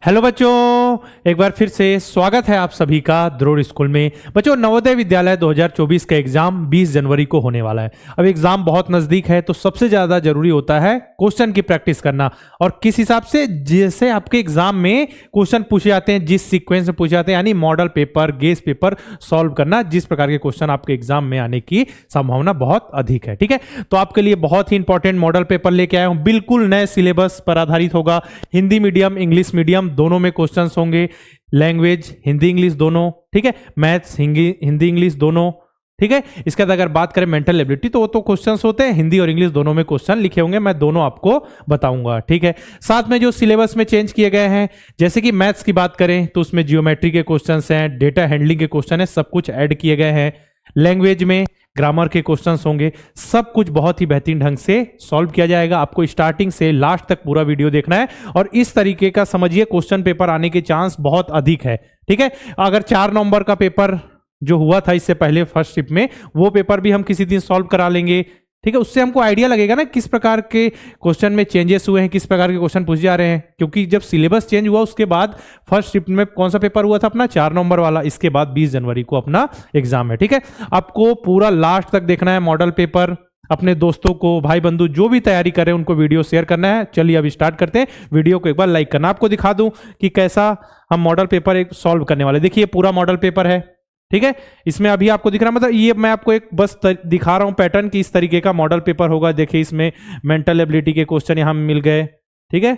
Hello बच्चों, एक बार फिर से स्वागत है आप सभी का द्रोड़ स्कूल में। बच्चों, नवोदय विद्यालय 2024 का एग्जाम 20 जनवरी को होने वाला है। अब एग्जाम बहुत नजदीक है तो सबसे ज्यादा जरूरी होता है क्वेश्चन की प्रैक्टिस करना। और किस हिसाब से, जैसे आपके एग्जाम में क्वेश्चन पूछे जाते हैं, जिस सीक्वेंस में पूछे जाते हैं, यानी model paper, guess paper solve करना, जिस प्रकार के क्वेश्चन आपके एग्जाम में आने की संभावना बहुत अधिक है। ठीक है, तो आपके लिए बहुत ही इंपॉर्टेंट मॉडल पेपर लेके आया हूं, बिल्कुल नए सिलेबस पर आधारित होगा। हिंदी मीडियम, इंग्लिश मीडियम दोनों में क्वेश्चंस होंगे। लैंग्वेज हिंदी इंग्लिश दोनों, ठीक है, मैथ्स हिंदी इंग्लिश दोनों, ठीक है। इसके बाद अगर बात करें मेंटल एबिलिटी, तो वो तो क्वेश्चंस होते हैं हिंदी और इंग्लिश दोनों में क्वेश्चन लिखे होंगे, मैं दोनों आपको बताऊंगा। ठीक है, साथ में जो सिलेबस में चेंज किए गए हैं, जैसे कि मैथ्स की बात करें तो उसमें जियोमेट्री के क्वेश्चंस हैं, डेटा हैंडलिंग के क्वेश्चन है, सब कुछ ऐड किए गए हैं। लैंग्वेज में ग्रामर के क्वेश्चंस होंगे, सब कुछ बहुत ही बेहतरीन ढंग से सॉल्व किया जाएगा। आपको स्टार्टिंग से लास्ट तक पूरा वीडियो देखना है और इस तरीके का समझिए क्वेश्चन पेपर आने के चांस बहुत अधिक है। ठीक है, अगर 4 नवंबर का पेपर जो हुआ था इससे पहले फर्स्ट शिफ्ट में, वो पेपर भी हम किसी दिन सॉल्व करा लेंगे। ठीक है, उससे हमको आइडिया लगेगा ना किस प्रकार के क्वेश्चन में चेंजेस हुए हैं, किस प्रकार के क्वेश्चन पूछे जा रहे हैं। क्योंकि जब सिलेबस चेंज हुआ उसके बाद फर्स्ट शिफ्ट में कौन सा पेपर हुआ था अपना, 4 नवंबर वाला, इसके बाद 20 जनवरी को अपना एग्जाम है। ठीक है, आपको पूरा लास्ट तक देखना है मॉडल पेपर। अपने दोस्तों को, भाई बंधु जो भी तैयारी कर रहे हैं उनको वीडियो शेयर करना है। चलिए अभी स्टार्ट करते हैं। वीडियो को एक बार लाइक करना। आपको दिखा दूं कि कैसा हम मॉडल पेपर एक सॉल्व करने वाले। देखिए पूरा मॉडल पेपर है। ठीक है, इसमें अभी आपको दिख रहा है, मतलब ये मैं आपको एक बस दिखा रहा हूं पैटर्न कि इस तरीके का मॉडल पेपर होगा। देखिए इसमें मेंटल एबिलिटी के क्वेश्चन यहां मिल गए। ठीक है,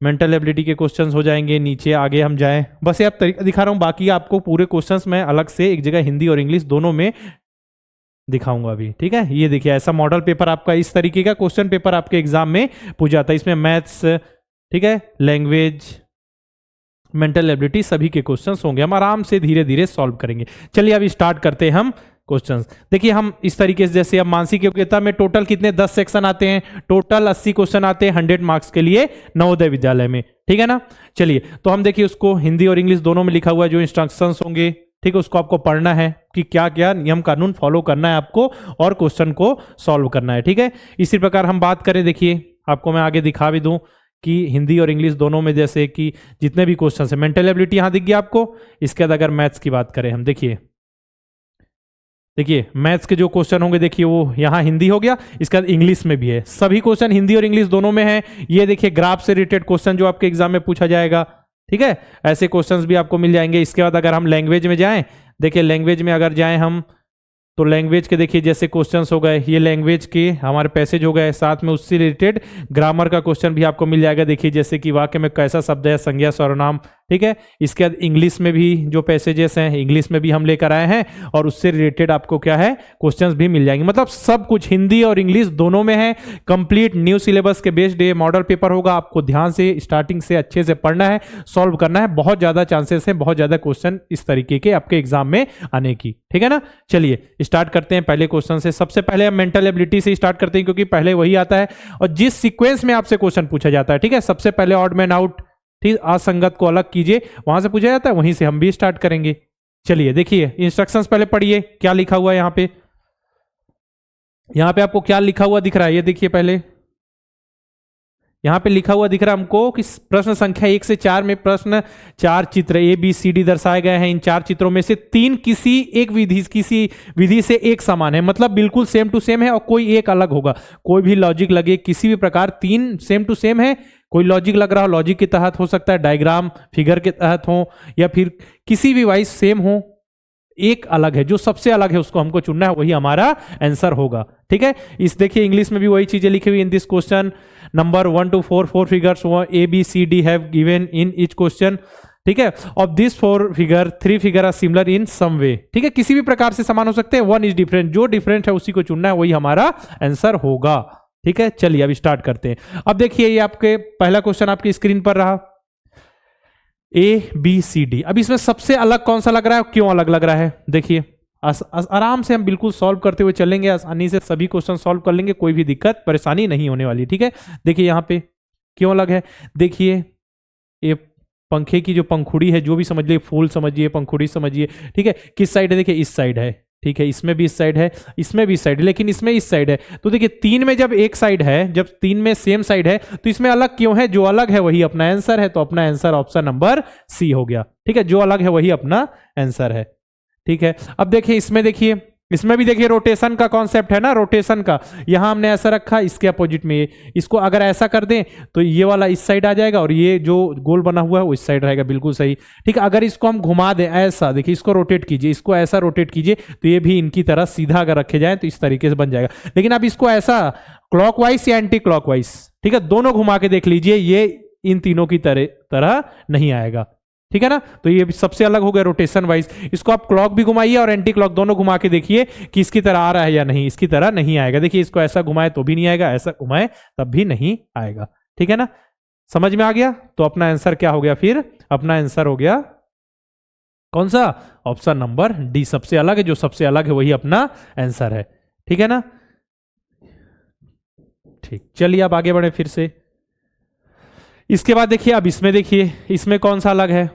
मेंटल एबिलिटी के क्वेश्चंस हो जाएंगे। नीचे आगे हम जाएं, बस ये आप तरीका दिखा रहा हूं, बाकी आपको पूरे क्वेश्चंस मैं अलग से एक जगह हिंदी और इंग्लिश दोनों में दिखाऊंगा अभी। ठीक है, ये देखिए ऐसा मॉडल पेपर आपका, इस तरीके का क्वेश्चन पेपर आपके एग्जाम में पूछा जाता है। इसमें मैथ्स, ठीक है, लैंग्वेज, मेंटल एबिलिटी सभी के क्वेश्चंस होंगे। हम आराम से धीरे धीरे सॉल्व करेंगे। चलिए अभी स्टार्ट करते हैं हम क्वेश्चंस। देखिए हम इस तरीके से, जैसे अब मानसिक योग्यता में टोटल कितने 10 सेक्शन आते हैं, टोटल 80 क्वेश्चन आते हैं 100 मार्क्स के लिए नवोदय विद्यालय में। ठीक है ना, चलिए तो हम देखिए उसको हिंदी और इंग्लिश दोनों में लिखा हुआ है, जो इंस्ट्रक्शंस होंगे, ठीक है, उसको आपको पढ़ना है कि क्या क्या नियम कानून फॉलो करना है आपको और क्वेश्चन को सॉल्व करना है। ठीक है, इसी प्रकार हम बात करें, देखिए आपको मैं आगे दिखा भी दूं कि हिंदी और इंग्लिश दोनों में जैसे कि जितने भी क्वेश्चन है, मेंटल एबिलिटी यहां दिख गया आपको। इसके बाद अगर मैथ्स की बात करें हम, देखिए मैथ्स के जो क्वेश्चन होंगे, देखिए वो यहां हिंदी हो गया, इसके बाद इंग्लिश में भी है। सभी क्वेश्चन हिंदी और इंग्लिश दोनों में है। ये देखिए ग्राफ से रिलेटेड क्वेश्चन जो आपके एग्जाम में पूछा जाएगा। ठीक है, ऐसे क्वेश्चंस भी आपको मिल जाएंगे। इसके बाद अगर हम लैंग्वेज में जाएं, देखिए लैंग्वेज में अगर जाएं हम, तो लैंग्वेज के देखिए जैसे क्वेश्चंस हो गए, ये लैंग्वेज के हमारे पैसेज हो गए, साथ में उससे रिलेटेड ग्रामर का क्वेश्चन भी आपको मिल जाएगा। देखिए जैसे कि वाक्य में कैसा शब्द है, संज्ञा सर्वनाम। ठीक है, इसके बाद इंग्लिश में भी जो पैसेजेस हैं, इंग्लिश में भी हम लेकर आए हैं और उससे रिलेटेड आपको क्या है, क्वेश्चंस भी मिल जाएंगे। मतलब सब कुछ हिंदी और इंग्लिश दोनों में है। कंप्लीट न्यू सिलेबस के बेस्ड ये मॉडल पेपर होगा। आपको ध्यान से स्टार्टिंग से अच्छे से पढ़ना है, सॉल्व करना है। बहुत ज्यादा चांसेस है, बहुत ज्यादा क्वेश्चन इस तरीके के आपके एग्जाम में आने की। ठीक है ना, चलिए स्टार्ट करते हैं पहले क्वेश्चन से। सबसे पहले हम मेंटल एबिलिटी से स्टार्ट करते हैं, क्योंकि पहले वही आता है और जिस सीक्वेंस में आपसे क्वेश्चन पूछा जाता है। ठीक है, सबसे पहले ऑड मैन आउट, ठीक, असंगत को अलग कीजिए, वहां से पूछा जाता है, वहीं से हम भी स्टार्ट करेंगे। चलिए देखिए इंस्ट्रक्शंस पहले पढ़िए, क्या लिखा हुआ है यहाँ पे। यहाँ पे आपको क्या लिखा हुआ दिख रहा है, ये देखिए पहले यहां पे लिखा हुआ दिख रहा है हमको कि प्रश्न संख्या 1 से 4 में प्रश्न 4 चित्र ABCD दर्शाए गए हैं। इन 4 चित्रों में से 3 किसी विधि से एक समान है, मतलब बिल्कुल सेम टू सेम है, और कोई एक अलग होगा। कोई भी लॉजिक लगे, किसी भी प्रकार 3 सेम टू सेम है, कोई लॉजिक लग रहा हो, लॉजिक के तहत हो सकता है, डायग्राम फिगर के तहत हो, या फिर किसी भी वाइज सेम हो, एक अलग है, जो सबसे अलग है उसको हमको चुनना है, वही हमारा आंसर होगा। ठीक है, इस देखिए इंग्लिश में भी वही चीजें लिखी हुई in this question number 1 to 4 4 figures ABCD have given in each question. ठीक है, of this 4 figure 3 figure are similar in some way. ठीक है, किसी भी प्रकार से समान हो सकते हैं, 1 इज डिफरेंट, जो डिफरेंट है उसी को चुनना है, वही हमारा आंसर होगा। ठीक है, चलिए अब स्टार्ट करते हैं। अब देखिए ये आपके पहला क्वेश्चन आपकी स्क्रीन पर रहा, ABCD। अब इसमें सबसे अलग कौन सा लग रहा है, क्यों अलग लग रहा है, देखिए आराम से हम बिल्कुल सॉल्व करते हुए चलेंगे, आसानी से सभी क्वेश्चन सॉल्व कर लेंगे, कोई भी दिक्कत परेशानी नहीं होने वाली। ठीक है, देखिए यहाँ पे क्यों अलग है, देखिए ये पंखे की जो पंखुड़ी है, जो भी समझ लीजिए, फूल समझिए, पंखुड़ी समझिए। ठीक है, किस साइड है, देखिए इस साइड है, ठीक है, इसमें भी इस साइड है, इसमें भी इस साइड है, लेकिन इसमें इस साइड है। तो देखिए 3 में जब एक साइड है, जब 3 में सेम साइड है, तो इसमें अलग क्यों है? जो अलग है वही अपना आंसर है, तो अपना आंसर ऑप्शन नंबर सी हो गया। ठीक है, जो अलग है वही अपना आंसर है। ठीक है, अब देखिए इसमें, देखिए इसमें भी देखिए रोटेशन का कॉन्सेप्ट है ना, रोटेशन का। यहां हमने ऐसा रखा, इसके अपोजिट में इसको अगर ऐसा कर दें तो ये वाला इस साइड आ जाएगा और ये जो गोल बना हुआ है वो इस साइड रहेगा, बिल्कुल सही। ठीक है, अगर इसको हम घुमा दें ऐसा, देखिए इसको रोटेट कीजिए, इसको ऐसा रोटेट कीजिए, तो ये भी इनकी तरह सीधा अगर रखे जाए तो इस तरीके से बन जाएगा। लेकिन अब इसको ऐसा क्लॉकवाइज या एंटी क्लॉकवाइज, ठीक है, दोनों घुमा के देख लीजिए, ये इन तीनों की तरह नहीं आएगा। ठीक है ना, तो ये सबसे अलग हो गया रोटेशन वाइज। इसको आप क्लॉक भी घुमाइए और एंटी क्लॉक दोनों घुमा के देखिए कि इसकी तरह आ रहा है या नहीं। इसकी तरह नहीं आएगा। देखिए इसको ऐसा घुमाए तो भी नहीं आएगा, ऐसा घुमाए तब भी नहीं आएगा। ठीक है ना, समझ में आ गया? तो अपना आंसर क्या हो गया फिर? अपना आंसर हो गया कौन सा? ऑप्शन नंबर डी, सबसे अलग है। जो सबसे अलग है वही अपना आंसर है। ठीक है ना, ठीक, चलिए अब आगे बढ़े फिर से। इसके बाद देखिए, अब इसमें देखिए, इसमें कौन सा अलग है?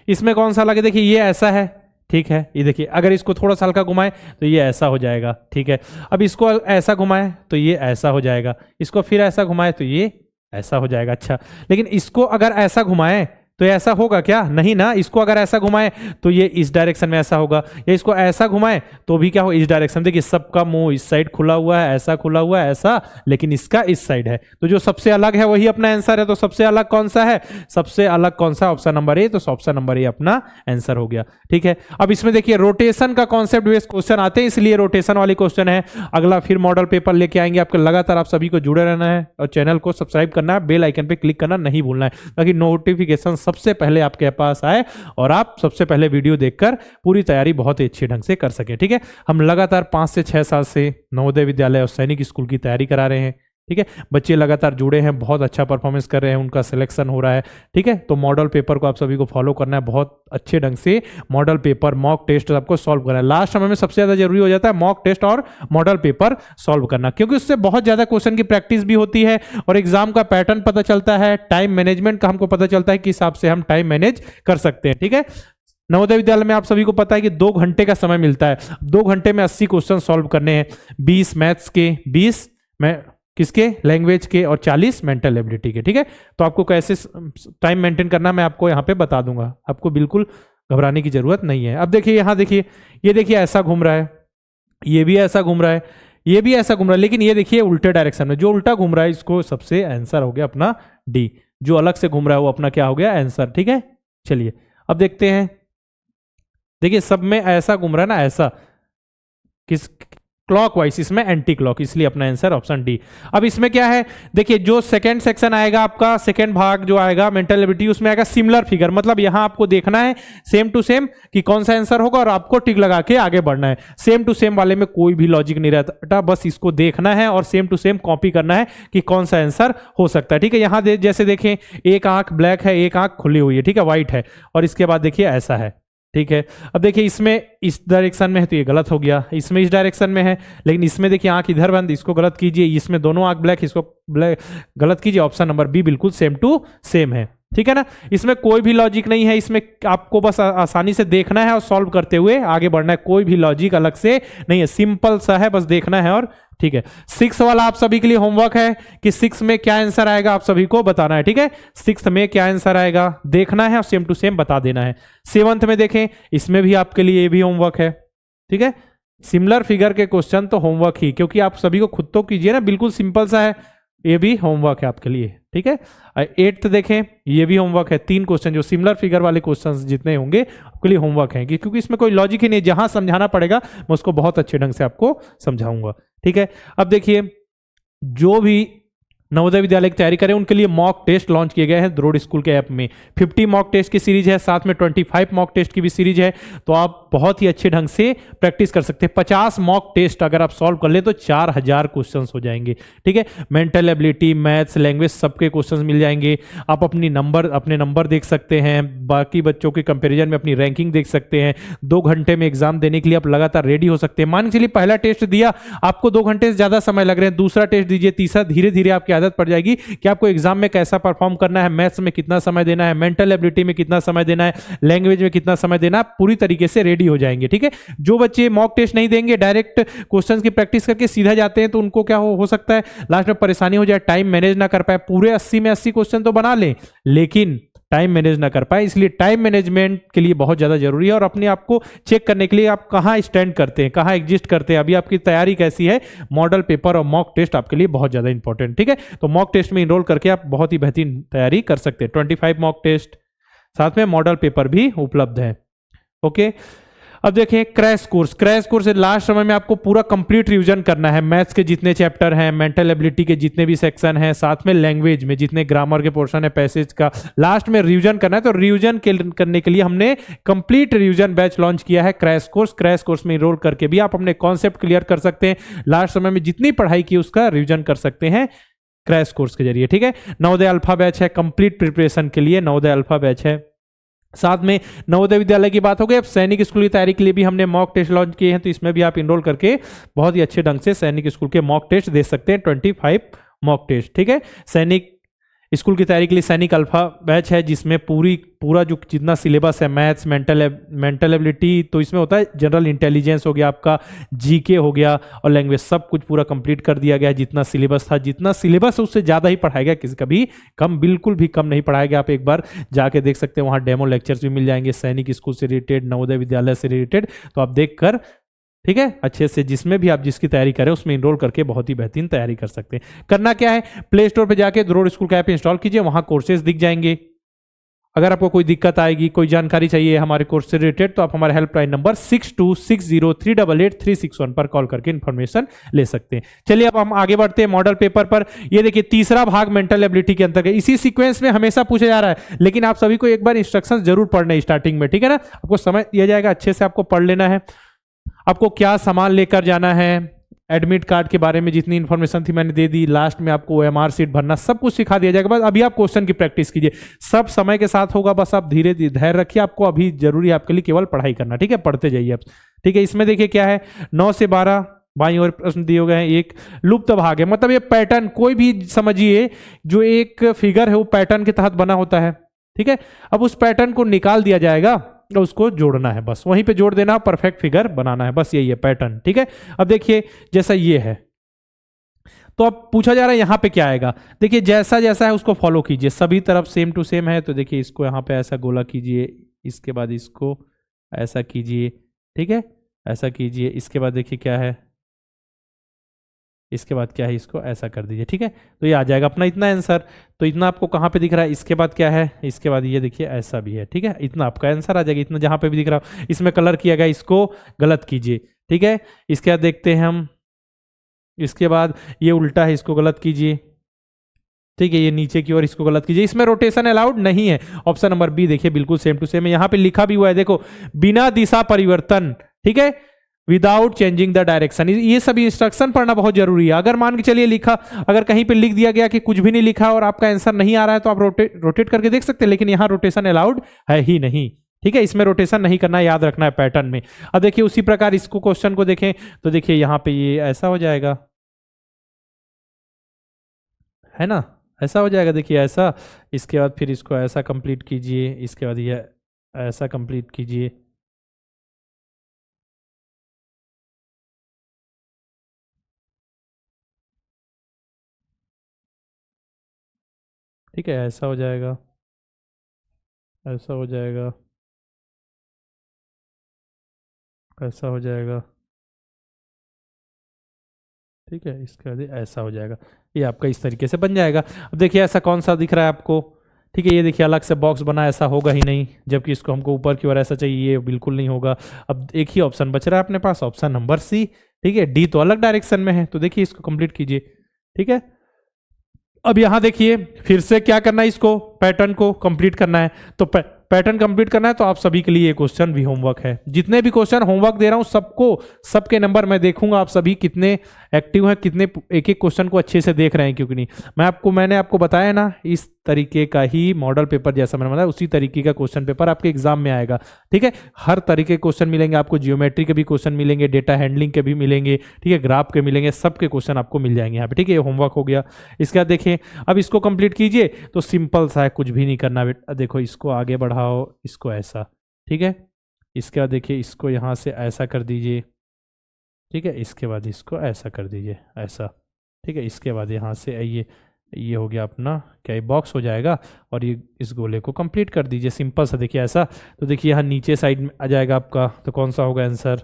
इसमें कौन सा अलग है? देखिए ये ऐसा है, ठीक है, ये देखिए अगर इसको थोड़ा सा हल्का घुमाए तो ये ऐसा हो जाएगा। ठीक है, अब इसको ऐसा घुमाए तो ये ऐसा हो जाएगा, इसको फिर ऐसा घुमाए तो ये ऐसा हो जाएगा। अच्छा, लेकिन इसको अगर ऐसा घुमाए तो ऐसा होगा क्या? नहीं ना। इसको अगर ऐसा घुमाए तो ये इस डायरेक्शन में ऐसा होगा, या इसको ऐसा घुमाए तो भी क्या हो? इस डायरेक्शन। देखिए सबका मुंह इस साइड खुला हुआ है, ऐसा खुला हुआ है, ऐसा, लेकिन इसका इस साइड है। तो जो सबसे अलग है वही अपना आंसर है। तो सबसे अलग कौन सा है? सबसे अलग कौन सा? Option number A. तो ऑप्शन नंबर ए अपना आंसर हो गया। ठीक है, अब इसमें देखिए रोटेशन का कॉन्सेप्ट बेस्ड क्वेश्चन आते हैं, इसलिए रोटेशन वाली क्वेश्चन है। अगला फिर मॉडल पेपर लेके आएंगे आपके। लगातार आप सभी को जुड़े रहना है और चैनल को सब्सक्राइब करना है, बेल आइकन पे क्लिक करना नहीं भूलना है, ताकि नोटिफिकेशन सबसे पहले आपके पास आए और आप सबसे पहले वीडियो देखकर पूरी तैयारी बहुत ही अच्छे ढंग से कर सके। ठीक है, हम लगातार 5 से 6 साल से नवोदय विद्यालय और सैनिक स्कूल की तैयारी करा रहे हैं। ठीक है, बच्चे लगातार जुड़े हैं, बहुत अच्छा परफॉर्मेंस कर रहे हैं, उनका सिलेक्शन हो रहा है। ठीक है, तो मॉडल पेपर को आप सभी को फॉलो करना है, बहुत अच्छे ढंग से मॉडल पेपर, मॉक टेस्ट आपको सॉल्व करना है। लास्ट समय में सबसे ज्यादा जरूरी हो जाता है मॉक टेस्ट और मॉडल पेपर सॉल्व करना, क्योंकि उससे बहुत ज्यादा क्वेश्चन की प्रैक्टिस भी होती है और एग्जाम का पैटर्न पता चलता है, टाइम मैनेजमेंट का हमको पता चलता है कि हिसाब से हम टाइम मैनेज कर सकते हैं। ठीक है, नवोदय विद्यालय में आप सभी को पता है कि 2 घंटे का समय मिलता है। 2 घंटे में 80 क्वेश्चन सॉल्व करने हैं, 20 मैथ्स के, 20 किसके? लैंग्वेज के, और 40 मेंटल एबिलिटी के। ठीक है, तो आपको कैसे टाइम मेंटेन करना मैं आपको यहाँ पे बता दूंगा, आपको बिल्कुल घबराने की जरूरत नहीं है। अब देखिए यहाँ देखिए, ये देखिए ऐसा घूम रहा है, ये भी ऐसा घूम रहा है, ये भी ऐसा घूम रहा है, लेकिन ये देखिए उल्टे डायरेक्शन में। जो उल्टा घूम रहा है इसको सबसे आंसर हो गया अपना डी। जो अलग से घूम रहा है वो अपना क्या हो गया? आंसर। ठीक है, चलिए अब देखते हैं। देखिए सब में ऐसा घूम रहा है ना, ऐसा किस क्लॉकवाइज, इसमें एंटी क्लॉक, इसलिए अपना आंसर ऑप्शन डी। अब इसमें क्या है? देखिए जो सेकंड सेक्शन आएगा आपका, सेकंड भाग जो आएगा मेंटल एबिलिटी, उसमें आएगा सिमिलर फिगर। मतलब यहां आपको देखना है सेम टू सेम कि कौन सा आंसर होगा और आपको टिक लगा के आगे बढ़ना है। सेम टू सेम वाले में कोई भी लॉजिक नहीं रहता, बस इसको देखना है और सेम टू सेम कॉपी करना है कि कौन सा आंसर हो सकता है। ठीक है, यहां जैसे देखें एक आंख ब्लैक है, एक आंख खुली हुई है, ठीक है, व्हाइट है, और इसके बाद देखिए ऐसा है। ठीक है, अब देखिए इसमें इस डायरेक्शन में है तो ये गलत हो गया, इसमें इस डायरेक्शन में है, लेकिन इसमें देखिए आंख इधर बंद, इसको गलत कीजिए, इसमें दोनों आंख ब्लैक, इसको ब्लैक गलत कीजिए। ऑप्शन नंबर बी बिल्कुल सेम टू सेम है। ठीक है ना, इसमें कोई भी लॉजिक नहीं है, इसमें आपको बस आसानी से देखना है और सॉल्व करते हुए आगे बढ़ना है। कोई भी लॉजिक अलग से नहीं है, सिंपल सा है, बस देखना है। और ठीक है, 6 वाला आप सभी के लिए होमवर्क है कि 6 में क्या आंसर आएगा आप सभी को बताना है। ठीक है, 6 में क्या आंसर आएगा देखना है और सेम टू सेम बता देना है। 7th में देखें, इसमें भी आपके लिए ये भी होमवर्क है। ठीक है, सिमिलर फिगर के क्वेश्चन तो होमवर्क ही, क्योंकि आप सभी को खुद तो कीजिए ना, बिल्कुल सिंपल सा है, ये भी होमवर्क है आपके लिए। ठीक है, 8th देखें, ये भी होमवर्क है। 3 क्वेश्चन जो सिमिलर फिगर वाले क्वेश्चंस जितने होंगे आपके लिए होमवर्क हैं, क्योंकि इसमें कोई लॉजिक ही नहीं, जहां समझाना पड़ेगा मैं उसको बहुत अच्छे ढंग से आपको समझाऊंगा। ठीक है, अब देखिए जो भी नवोदय विद्यालय की तैयारी करें उनके लिए मॉक टेस्ट लॉन्च किए गए हैं द्रोड़ स्कूल के ऐप में। 50 मॉक टेस्ट की सीरीज है, साथ में 25 मॉक टेस्ट की भी सीरीज है, तो आप बहुत ही अच्छे ढंग से प्रैक्टिस कर सकते हैं। 50 मॉक टेस्ट अगर आप सॉल्व कर ले तो 4000 क्वेश्चंस हो जाएंगे। ठीक है, मेंटल एबिलिटी, मैथ्स, लैंग्वेज सबके क्वेश्चंस मिल जाएंगे। आप अपने नंबर देख सकते हैं, बाकी बच्चों के कंपेरिजन में अपनी रैंकिंग देख सकते हैं। 2 घंटे में एग्जाम देने के लिए आप लगातार रेडी हो सकते हैं। मान के चलिए पहला टेस्ट दिया, आपको 2 घंटे से ज्यादा समय लग रहे हैं, दूसरा टेस्ट दीजिए, तीसरा, धीरे धीरे आपके आदत पड़ जाएगी कि आपको एग्जाम में कैसा परफॉर्म करना है, मैथ्स में कितना समय देना है, मेंटल एबिलिटी में कितना समय देना है, लैंग्वेज में कितना समय देना है, पूरी तरीके से रेडी हो जाएंगे। ठीक है, जो बच्चे मॉक टेस्ट नहीं देंगे, डायरेक्ट क्वेश्चंस की प्रैक्टिस करके सीधा जाते हैं, तो उनको क्या हो सकता है लास्ट में परेशानी हो जाए, टाइम मैनेज ना कर पाए। पूरे 80 में 80 क्वेश्चन तो बना लें लेकिन टाइम मैनेज ना कर पाए। इसलिए टाइम मैनेजमेंट के लिए बहुत ज्यादा जरूरी है, और अपने आप को चेक करने के लिए आप कहाँ स्टैंड करते हैं, कहाँ एग्जिस्ट करते हैं, अभी आपकी तैयारी कैसी है, मॉडल पेपर और मॉक टेस्ट आपके लिए बहुत ज्यादा इंपॉर्टेंट। ठीक है, तो मॉक टेस्ट में इनरोल करके आप बहुत ही बेहतरीन तैयारी कर सकते हैं। 25 मॉक टेस्ट, साथ में मॉडल पेपर भी उपलब्ध है। ओके, अब देखें crash course. Crash course last समय में आपको पूरा कंप्लीट रिवीजन करना है, मैथ्स के जितने चैप्टर हैं, मेंटल एबिलिटी के जितने भी सेक्शन हैं, साथ में लैंग्वेज में जितने ग्रामर के पोर्शन है, पैसेज का लास्ट में रिवीजन करना है। तो रिवीजन करने के लिए हमने कंप्लीट रिवीजन बैच लॉन्च किया है, क्रैश कोर्स। क्रैश कोर्स में इनरोल करके भी आप अपने कॉन्सेप्ट क्लियर कर सकते हैं, लास्ट समय में जितनी पढ़ाई की उसका रिवीजन कर सकते हैं क्रैश कोर्स के जरिए। ठीक है, नवोदय अल्फा बैच है, कंप्लीट प्रिपरेशन के लिए नवोदय अल्फा बैच है। साथ में नवोदय विद्यालय की बात हो गई, अब सैनिक स्कूल की तैयारी के लिए भी हमने मॉक टेस्ट लॉन्च किए हैं, तो इसमें भी आप इनरोल करके बहुत ही अच्छे ढंग से सैनिक स्कूल के मॉक टेस्ट दे सकते हैं। 25 मॉक टेस्ट। ठीक है, सैनिक स्कूल की तैयारी के लिए सैनिक अल्फा बैच है, जिसमें पूरा जो जितना सिलेबस है, मैथ्स, मेंटल एबिलिटी, तो इसमें होता है जनरल इंटेलिजेंस हो गया, आपका जीके हो गया, और लैंग्वेज, सब कुछ पूरा कंप्लीट कर दिया गया है। जितना सिलेबस था, जितना सिलेबस उससे ज़्यादा ही पढ़ाया गया, किसी कभी कम, बिल्कुल भी कम नहीं पढ़ाया गया। आप एक बार जाके देख सकते हैं, वहाँ डेमो लेक्चर्स भी मिल जाएंगे सैनिक स्कूल से रिलेटेड, नवोदय विद्यालय से रिलेटेड, तो आप देख कर ठीक है अच्छे से जिसमें भी आप जिसकी तैयारी करें उसमें इनरोल करके बहुत ही बेहतरीन तैयारी कर सकते हैं। करना क्या है, प्ले स्टोर पे जाके द्रोड़ स्कूल का ऐप इंस्टॉल कीजिए, वहां कोर्सेज दिख जाएंगे। अगर आपको कोई दिक्कत आएगी, कोई जानकारी चाहिए हमारे कोर्स से रिलेटेड, तो आप हमारे हेल्पलाइन नंबर 6260388361 पर कॉल करके इन्फॉर्मेशन ले सकते हैं। चलिए अब हम आगे बढ़ते हैं मॉडल पेपर पर। ये देखिए तीसरा भाग मेंटल एबिलिटी के अंतर्गत, इसी सीक्वेंस में हमेशा पूछा जा रहा है, लेकिन आप सभी को एक बार इंस्ट्रक्शन जरूर पढ़ना है स्टार्टिंग में, ठीक है ना। आपको समय दिया जाएगा, अच्छे से आपको पढ़ लेना है। आपको क्या सामान लेकर जाना है, एडमिट कार्ड के बारे में जितनी इंफॉर्मेशन थी मैंने दे दी, लास्ट में आपको OMR शीट भरना, सब कुछ सिखा दिया जाएगा। बस अभी आप क्वेश्चन की प्रैक्टिस कीजिए, सब समय के साथ होगा, बस आप धीरे धीरे धैर्य रखिए। आपको अभी जरूरी है आपके लिए केवल पढ़ाई करना, ठीक है, पढ़ते जाइए आप। ठीक है, इसमें देखिए क्या है, 9 से 12 बाईं ओर प्रश्न दिए गए हैं। एक लुप्त भाग है, मतलब ये पैटर्न कोई भी समझिए जो एक फिगर है वो पैटर्न के तहत बना होता है, ठीक है। अब उस पैटर्न को निकाल दिया जाएगा, उसको जोड़ना है, बस वहीं पे जोड़ देना, परफेक्ट फिगर बनाना है, बस यही है पैटर्न, ठीक है। अब देखिए जैसा ये है, तो अब पूछा जा रहा है यहाँ पे क्या आएगा। देखिए जैसा जैसा है उसको फॉलो कीजिए, सभी तरफ सेम टू सेम है। तो देखिए इसको यहाँ पे ऐसा गोला कीजिए, इसके बाद इसको ऐसा कीजिए, ठीक है, ऐसा कीजिए। इसके बाद देखिए क्या है, इसके बाद क्या है, इसको ऐसा कर दीजिए, ठीक है। तो ये आ जाएगा अपना इतना आंसर। तो इतना आपको कहाँ पे दिख रहा है, इसके बाद क्या है, इसके बाद ये देखिए ऐसा भी है, ठीक है। इतना आपका आंसर आ जाएगा, इतना जहाँ पे भी दिख रहा हो। इसमें कलर किया गया, इसको गलत कीजिए, ठीक है। इसके बाद देखते हैं हम, इसके बाद ये उल्टा है, इसको गलत कीजिए, ठीक है। ये नीचे की ओर, इसको गलत कीजिए। इसमें रोटेशन अलाउड नहीं है। ऑप्शन नंबर बी देखिए बिल्कुल सेम टू सेम है, यहाँ पे लिखा भी हुआ है, देखो बिना दिशा परिवर्तन, ठीक है, विदाउट चेंजिंग द डायरेक्शन। ये सभी इंस्ट्रक्शन पढ़ना बहुत जरूरी है। अगर मान के चलिए लिखा, अगर कहीं पे लिख दिया गया कि कुछ भी नहीं लिखा और आपका आंसर नहीं आ रहा है, तो आप रोटेट करके देख सकते हैं, लेकिन यहाँ रोटेशन अलाउड है ही नहीं, ठीक है। इसमें रोटेशन नहीं करना, याद रखना है पैटर्न में। अब देखिए उसी प्रकार इसको क्वेश्चन को देखें, तो देखिए यहाँ पे ये ऐसा हो जाएगा, है ना, ऐसा हो जाएगा, देखिए ऐसा। इसके बाद फिर इसको ऐसा कंप्लीट कीजिए, इसके बाद ये ऐसा कंप्लीट कीजिए, ठीक है, ऐसा हो जाएगा, ऐसा हो जाएगा, ऐसा हो जाएगा, ठीक है। इसके बाद ऐसा हो जाएगा, ये आपका इस तरीके से बन जाएगा। अब देखिए ऐसा कौन सा दिख रहा है आपको, ठीक है। ये देखिए अलग से बॉक्स बना, ऐसा होगा ही नहीं, जबकि इसको हमको ऊपर की ओर ऐसा चाहिए, ये बिल्कुल नहीं होगा। अब एक ही ऑप्शन बच रहा है अपने पास, ऑप्शन नंबर सी, ठीक है। डी तो अलग डायरेक्शन में है, तो देखिए इसको कंप्लीट कीजिए, ठीक है। अब यहां देखिए फिर से क्या करना है, इसको पैटर्न को कंप्लीट करना है। तो पैटर्न कंप्लीट करना है, तो आप सभी के लिए ये क्वेश्चन भी होमवर्क है। जितने भी क्वेश्चन होमवर्क दे रहा हूं सबको, सबके नंबर मैं देखूंगा, आप सभी कितने एक्टिव हैं, कितने एक एक क्वेश्चन को अच्छे से देख रहे हैं, क्योंकि नहीं मैंने आपको बताया ना, इस तरीके का ही मॉडल पेपर जैसा मैंने बताया उसी तरीके का क्वेश्चन पेपर आपके एग्जाम में आएगा। ठीक है, हर तरीके के क्वेश्चन मिलेंगे आपको, जियोमेट्री के भी क्वेश्चन मिलेंगे, डेटा हैंडलिंग के भी मिलेंगे, ठीक है, ग्राफ के मिलेंगे, सबके क्वेश्चन आपको मिल जाएंगे यहाँ पे। ठीक है, ये होमवर्क हो गया। इसके बाद देखिए, अब इसको कंप्लीट कीजिए तो सिंपल सा है, कुछ भी नहीं करना बेटा। देखो इसको आगे बढ़ाओ, इसको ऐसा, ठीक है। इसके बाद देखिए इसको यहाँ से ऐसा कर दीजिए, ठीक है। इसके बाद इसको ऐसा कर दीजिए, ऐसा, ठीक है। इसके बाद यहाँ से ये हो गया अपना क्या, ये बॉक्स हो जाएगा और ये इस गोले को कंप्लीट कर दीजिए, सिंपल सा। देखिए ऐसा, तो देखिए यहाँ नीचे साइड में आ जाएगा आपका, तो कौन सा होगा आंसर?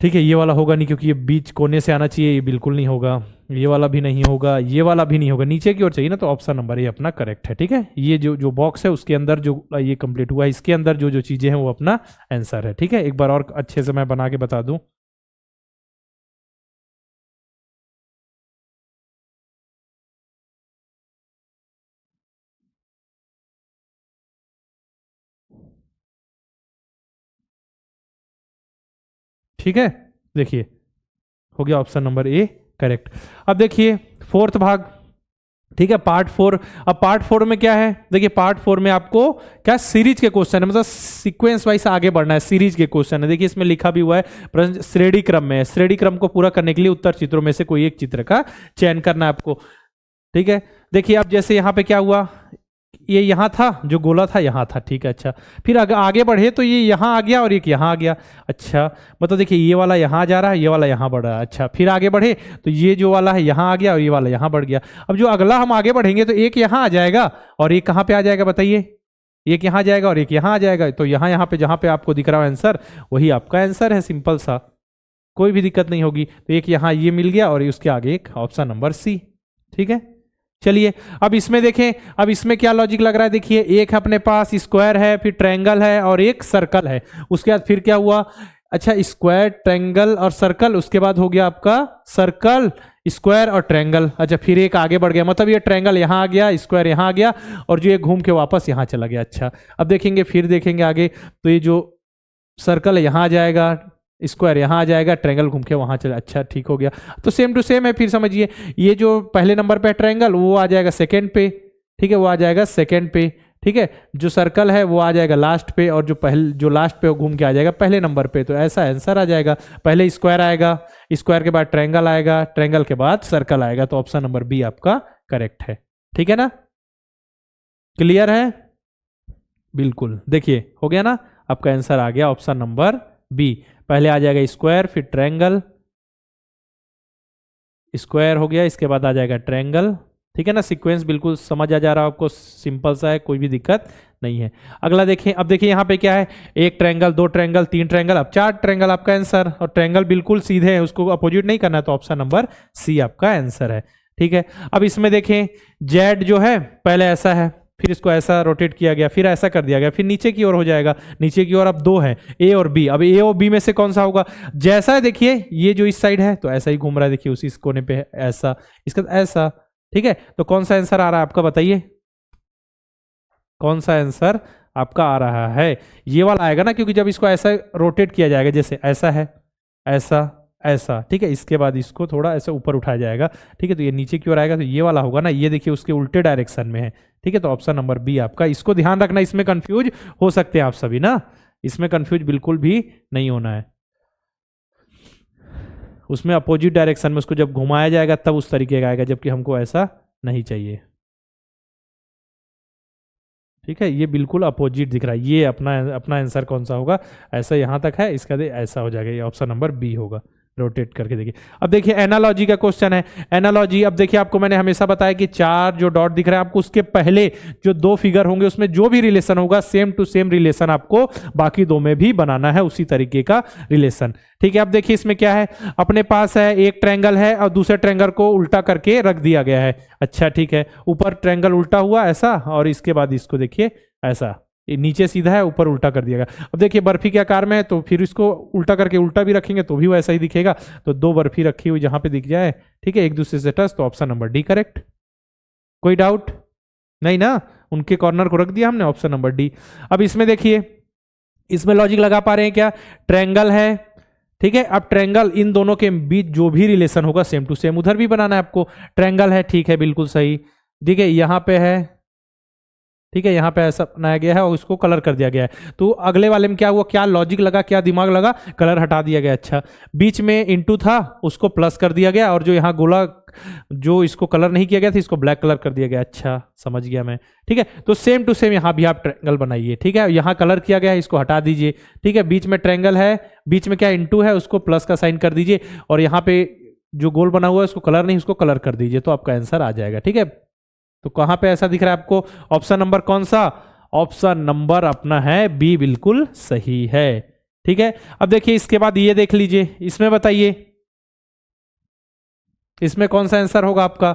ठीक है, ये वाला होगा नहीं क्योंकि ये बीच कोने से आना चाहिए, ये बिल्कुल नहीं होगा। ये वाला भी नहीं होगा, ये वाला भी नहीं होगा, नीचे की ओर चाहिए ना, तो ऑप्शन नंबर ये अपना करेक्ट है। ठीक है, ये जो बॉक्स है उसके अंदर जो ये कंप्लीट हुआ है, इसके अंदर जो चीजें हैं वो अपना आंसर है। ठीक है, एक बार और अच्छे से मैं बना के बता दूं। ठीक है, देखिए हो गया ऑप्शन नंबर ए करेक्ट। अब देखिए फोर्थ भाग, ठीक है, पार्ट 4। अब पार्ट 4 में क्या है? देखिए पार्ट 4 में आपको क्या सीरीज के क्वेश्चन है, मतलब सीक्वेंस वाइज आगे बढ़ना है, सीरीज के क्वेश्चन है। देखिए इसमें लिखा भी हुआ है प्रश्न श्रेणी क्रम में है। श्रेणी क्रम को पूरा करने के लिए उत्तर चित्रों में से कोई एक चित्र का चयन करना है आपको। ठीक है, देखिए अब जैसे यहाँ पे क्या हुआ, ये यहाँ था, जो गोला था यहाँ था, ठीक है। अच्छा, फिर आगे बढ़े तो ये यहाँ आ गया और एक यहाँ आ गया। अच्छा, मतलब देखिए ये वाला यहाँ जा रहा है, ये वाला यहाँ बढ़ रहा है। अच्छा, फिर आगे बढ़े तो ये जो वाला है यहाँ आ गया और ये वाला यहाँ बढ़ गया। अब जो अगला हम आगे बढ़ेंगे तो एक यहाँ आ जाएगा और एक कहाँ पे आ जाएगा बताइए? एक यहाँ जाएगा और एक यहाँ आ जाएगा। तो यहाँ पे जहाँ पे आपको दिख रहा है आंसर, वही आपका आंसर है, सिंपल सा, कोई भी दिक्कत नहीं होगी। तो एक यहाँ ये मिल गया और उसके आगे एक ऑप्शन नंबर सी। ठीक है, चलिए अब इसमें देखें, अब इसमें क्या लॉजिक लग रहा है? देखिए एक अपने पास स्क्वायर है, फिर ट्रायंगल है और एक सर्कल है। उसके बाद फिर क्या हुआ? अच्छा, स्क्वायर, ट्रायंगल और सर्कल, उसके बाद हो गया आपका सर्कल, स्क्वायर और ट्रायंगल। अच्छा, फिर एक आगे बढ़ गया, मतलब ये ट्रायंगल यहाँ आ गया, स्क्वायर यहाँ आ गया और जो ये घूम के वापस यहाँ चला गया। अच्छा, अब देखेंगे, फिर देखेंगे आगे, तो ये जो सर्कल है यहाँ आ जाएगा, स्क्वायर यहाँ आ जाएगा, ट्रायंगल घूम के वहां चला। अच्छा, ठीक हो गया। तो सेम टू सेम है, फिर समझिए ये जो पहले नंबर पे ट्रायंगल वो आ जाएगा सेकंड पे, ठीक है, वो आ जाएगा सेकंड पे। ठीक है, जो सर्कल है वो आ जाएगा लास्ट पे और जो लास्ट पे वो घूम के आ जाएगा पहले नंबर पे। तो ऐसा आंसर आ जाएगा, पहले स्क्वायर आएगा, स्क्वायर के बाद ट्रायंगल आएगा, ट्रायंगल के बाद सर्कल आएगा। तो ऑप्शन नंबर बी आपका करेक्ट है। ठीक है ना, क्लियर है? बिल्कुल, देखिए हो गया ना, आपका आंसर आ गया ऑप्शन नंबर बी। पहले आ जाएगा स्क्वायर, फिर ट्रायंगल, स्क्वायर हो गया, इसके बाद आ जाएगा ट्रायंगल। ठीक है ना, सीक्वेंस बिल्कुल समझ आ जा रहा है आपको, सिंपल सा है, कोई भी दिक्कत नहीं है। अगला देखें, अब देखिए यहाँ पे क्या है, एक ट्रायंगल, दो ट्रायंगल, तीन ट्रायंगल, अब चार ट्रायंगल आपका आंसर, और ट्रायंगल बिल्कुल सीधे है, उसको अपोजिट नहीं करना, तो ऑप्शन नंबर सी आपका आंसर है। ठीक है, अब इसमें देखें जेड जो है पहले ऐसा है, फिर इसको ऐसा रोटेट किया गया, फिर ऐसा कर दिया गया, फिर नीचे की ओर हो जाएगा। नीचे की ओर अब दो है, ए और बी। अब ए और बी में से कौन सा होगा? जैसा है देखिए, ये जो इस साइड है तो ऐसा ही घूम रहा है, देखिए उसी इस कोने पे है, ऐसा, इसका ऐसा। ठीक है, तो कौन सा आंसर आ रहा है आपका, बताइए कौन सा आंसर आपका आ रहा है? ये वाला आएगा ना, क्योंकि जब इसको ऐसा रोटेट किया जाएगा, जैसे ऐसा है, ऐसा, ऐसा। ठीक है, इसके बाद इसको थोड़ा ऐसे ऊपर उठाया जाएगा। ठीक है, तो ये नीचे की ओर आएगा, तो ये वाला होगा ना, ये देखिए उसके उल्टे डायरेक्शन में है। ठीक है, तो ऑप्शन नंबर बी आपका, इसको ध्यान रखना, इसमें कंफ्यूज हो सकते हैं आप सभी ना, इसमें कंफ्यूज बिल्कुल भी नहीं होना है। उसमें अपोजिट डायरेक्शन में उसको जब घुमाया जाएगा तब उस तरीके का आएगा, जबकि हमको ऐसा नहीं चाहिए। ठीक है, ये बिल्कुल अपोजिट दिख रहा है, ये अपना अपना आंसर कौन सा होगा? ऐसा यहाँ तक है, इसका ऐसा हो जाएगा, ये ऑप्शन नंबर बी होगा। रोटेट करके देखिए, अब देखिए एनालॉजी का क्वेश्चन है। एनालॉजी, अब देखिए आपको मैंने हमेशा बताया कि चार जो डॉट दिख रहा है आपको, उसके पहले जो दो फिगर होंगे उसमें जो भी रिलेशन होगा, सेम टू सेम रिलेशन आपको बाकी दो में भी बनाना है, उसी तरीके का रिलेशन। ठीक है, अब देखिए इसमें क्या है, अपने पास है एक ट्रायंगल है और दूसरे ट्रायंगल को उल्टा करके रख दिया गया है। अच्छा, ठीक है, ऊपर ट्रायंगल उल्टा हुआ ऐसा, और इसके बाद इसको देखिए ऐसा, नीचे सीधा है, ऊपर उल्टा कर दिया गया। अब देखिए बर्फी के आकार में है, तो फिर इसको उल्टा करके उल्टा भी रखेंगे तो भी वैसा ही दिखेगा। तो दो बर्फी रखी हुई जहां पे दिख जाए, ठीक है, एक दूसरे से टच, तो ऑप्शन नंबर डी करेक्ट। कोई डाउट नहीं ना, उनके कॉर्नर को रख दिया हमने, ऑप्शन नंबर डी। अब इसमें देखिए, इसमें लॉजिक लगा पा रहे हैं क्या? ट्रायंगल है, ठीक है, अब ट्रायंगल, इन दोनों के बीच जो भी रिलेशन होगा सेम टू सेम उधर भी बनाना है आपको। ट्रायंगल है, ठीक है, बिल्कुल सही। ठीक है, यहाँ पे है, ठीक है, यहाँ पे ऐसा बनाया गया है और उसको कलर कर दिया गया है। तो अगले वाले में क्या हुआ, क्या लॉजिक लगा, क्या दिमाग लगा, कलर हटा दिया गया। अच्छा, बीच में इंटू था उसको प्लस कर दिया गया, और जो यहाँ गोला जो इसको कलर नहीं किया गया था इसको ब्लैक कलर कर दिया गया। अच्छा, समझ गया मैं। ठीक है, तो सेम टू सेम यहाँ भी आप ट्रायंगल बनाइए। ठीक है, यहाँ कलर किया गया है, इसको हटा दीजिए। ठीक है, बीच में ट्रायंगल है, बीच में क्या इंटू है, उसको प्लस का साइन कर दीजिए, और यहाँ पे जो गोल बना हुआ है उसको कलर नहीं, उसको कलर कर दीजिए, तो आपका आंसर आ जाएगा। ठीक है, तो कहां पे ऐसा दिख रहा है आपको, ऑप्शन नंबर कौन सा, ऑप्शन नंबर अपना है बी, बिल्कुल सही है। ठीक है, अब देखिए इसके बाद ये देख लीजिए, इसमें बताइए इसमें कौन सा आंसर होगा आपका।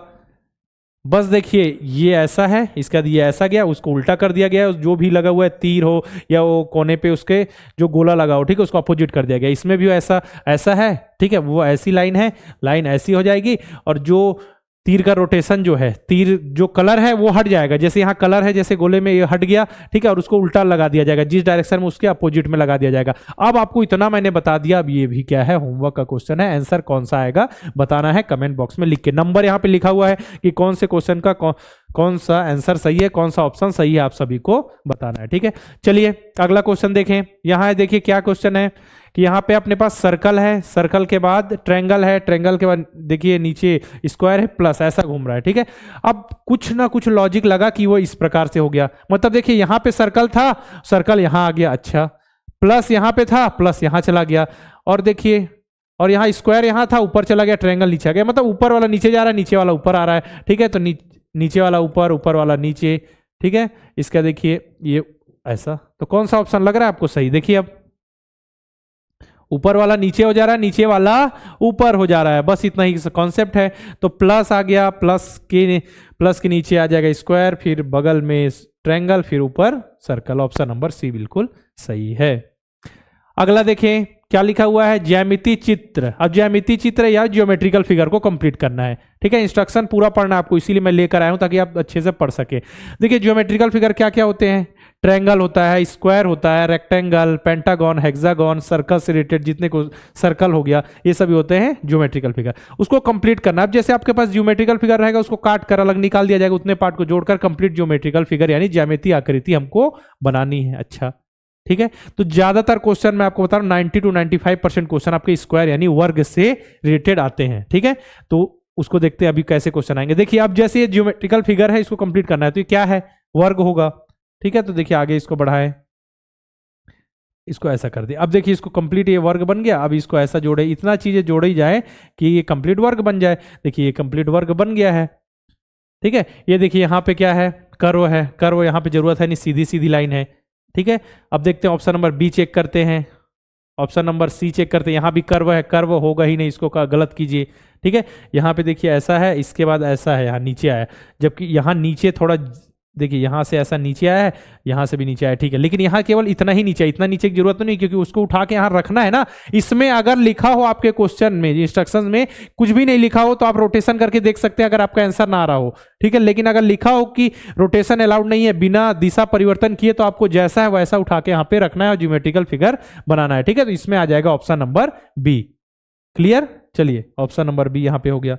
बस देखिए ये ऐसा है, इसके बाद ये ऐसा गया, उसको उल्टा कर दिया गया है, जो भी लगा हुआ है तीर हो या वो कोने पे उसके जो गोला लगा हो, ठीक है, उसको अपोजिट कर दिया गया। इसमें भी ऐसा ऐसा है, ठीक है, वो ऐसी लाइन है, लाइन ऐसी हो जाएगी, और जो तीर का रोटेशन जो है, तीर जो कलर है वो हट जाएगा, जैसे यहाँ कलर है जैसे गोले में ये हट गया, ठीक है, और उसको उल्टा लगा दिया जाएगा, जिस डायरेक्शन में उसके अपोजिट में लगा दिया जाएगा। अब आपको इतना मैंने बता दिया, अब ये भी क्या है, होमवर्क का क्वेश्चन है, आंसर कौन सा आएगा बताना है कमेंट बॉक्स में लिख के। नंबर यहाँ पे लिखा हुआ है कि कौन से क्वेश्चन का कौन सा आंसर सही है, कौन सा ऑप्शन सही है, आप सभी को बताना है। ठीक है, चलिए अगला क्वेश्चन देखें। यहाँ है, देखिए क्या क्वेश्चन है कि यहाँ पे अपने पास सर्कल है, सर्कल के बाद ट्रायंगल है, ट्रायंगल के बाद देखिए नीचे स्क्वायर है, प्लस ऐसा घूम रहा है। ठीक है, अब कुछ ना कुछ लॉजिक लगा कि वो इस प्रकार से हो गया, मतलब देखिए यहाँ पे सर्कल था, सर्कल यहाँ आ गया, अच्छा, प्लस यहाँ पे था, प्लस यहाँ चला गया, और देखिए, और यहाँ स्क्वायर यहाँ था, ऊपर चला गया, ट्रायंगल नीचे आ गया, मतलब ऊपर वाला नीचे जा रहा है, नीचे वाला ऊपर आ रहा है। ठीक है, तो नीचे वाला ऊपर, ऊपर वाला नीचे। ठीक है, इसका देखिए ये ऐसा, तो कौन सा ऑप्शन लग रहा है आपको सही, देखिए अब ऊपर वाला नीचे हो जा रहा है, नीचे वाला ऊपर हो जा रहा है, बस इतना ही कॉन्सेप्ट है। तो प्लस आ गया, प्लस के नीचे आ जाएगा स्क्वायर, फिर बगल में ट्रायंगल, फिर ऊपर सर्कल। ऑप्शन नंबर सी बिल्कुल सही है। अगला देखें क्या लिखा हुआ है, ज्यामिति चित्र। अब ज्यामिति चित्र या ज्योमेट्रिकल फिगर को कंप्लीट करना है। ठीक है, इंस्ट्रक्शन पूरा पढ़ना है आपको, इसीलिए मैं लेकर आया हूं ताकि आप अच्छे से पढ़ सके। देखिए ज्योमेट्रिकल फिगर क्या क्या होते हैं, ट्रायंगल होता है, स्क्वायर होता है, रेक्टेंगल, पेंटागन, हेक्सागन, सर्कल से रिलेटेड जितने को सर्कल हो गया, ये सभी होते हैं ज्योमेट्रिकल फिगर। उसको कंप्लीट करना, अब जैसे आपके पास ज्योमेट्रिकल फिगर रहेगा उसको काट कर अलग निकाल दिया जाएगा, उतने पार्ट को जोड़कर कंप्लीट ज्योमेट्रिकल फिगर यानी ज्यामितीय आकृति हमको बनानी है। अच्छा, ठीक है, तो ज्यादातर क्वेश्चन मैं आपको बता रहा हूं 90 to 95% क्वेश्चन आपके स्क्वायर यानी वर्ग से रिलेटेड आते हैं। ठीक है, तो उसको देखते हैं अभी कैसे क्वेश्चन आएंगे। देखिए अब जैसे ये ज्योमेट्रिकल फिगर है, इसको कंप्लीट करना है, तो ये क्या है, वर्ग होगा। ठीक है, तो देखिए आगे इसको बढ़ाए, इसको ऐसा कर दिया। अब देखिए इसको कंप्लीट ये वर्ग बन गया, अब इसको ऐसा जोड़े, इतना चीजें जोड़ी जाए कि ये कंप्लीट वर्ग बन जाए। देखिए ये कंप्लीट वर्ग बन गया है। ठीक है, ये देखिए यहाँ पे क्या है, कर्व है, कर्व यहाँ पे जरूरत है नहीं, सीधी सीधी लाइन है। ठीक है, अब देखते हैं ऑप्शन नंबर बी चेक करते हैं, ऑप्शन नंबर सी चेक करते हैं, यहाँ भी कर्व है, कर्व होगा ही नहीं, इसको गलत कीजिए। ठीक है, यहाँ पे देखिए ऐसा है, इसके बाद ऐसा है, यहाँ नीचे आया, जबकि यहाँ नीचे थोड़ा देखिए यहाँ से ऐसा नीचे आया है, यहाँ से भी नीचे आया। ठीक है, लेकिन यहाँ केवल इतना ही नीचे, इतना नीचे की जरूरत तो नहीं, क्योंकि उसको उठा के यहाँ रखना है ना। इसमें अगर लिखा हो आपके क्वेश्चन में, इंस्ट्रक्शंस में कुछ भी नहीं लिखा हो तो आप रोटेशन करके देख सकते हैं अगर आपका आंसर ना आ रहा हो। ठीक है, लेकिन अगर लिखा हो कि रोटेशन अलाउड नहीं है, बिना दिशा परिवर्तन किए, तो आपको जैसा है वैसा उठा के यहाँ पे रखना है और ज्योमेट्रिकल फिगर बनाना है। ठीक है, तो इसमें आ जाएगा ऑप्शन नंबर बी। क्लियर, चलिए ऑप्शन नंबर बी यहाँ पे हो गया।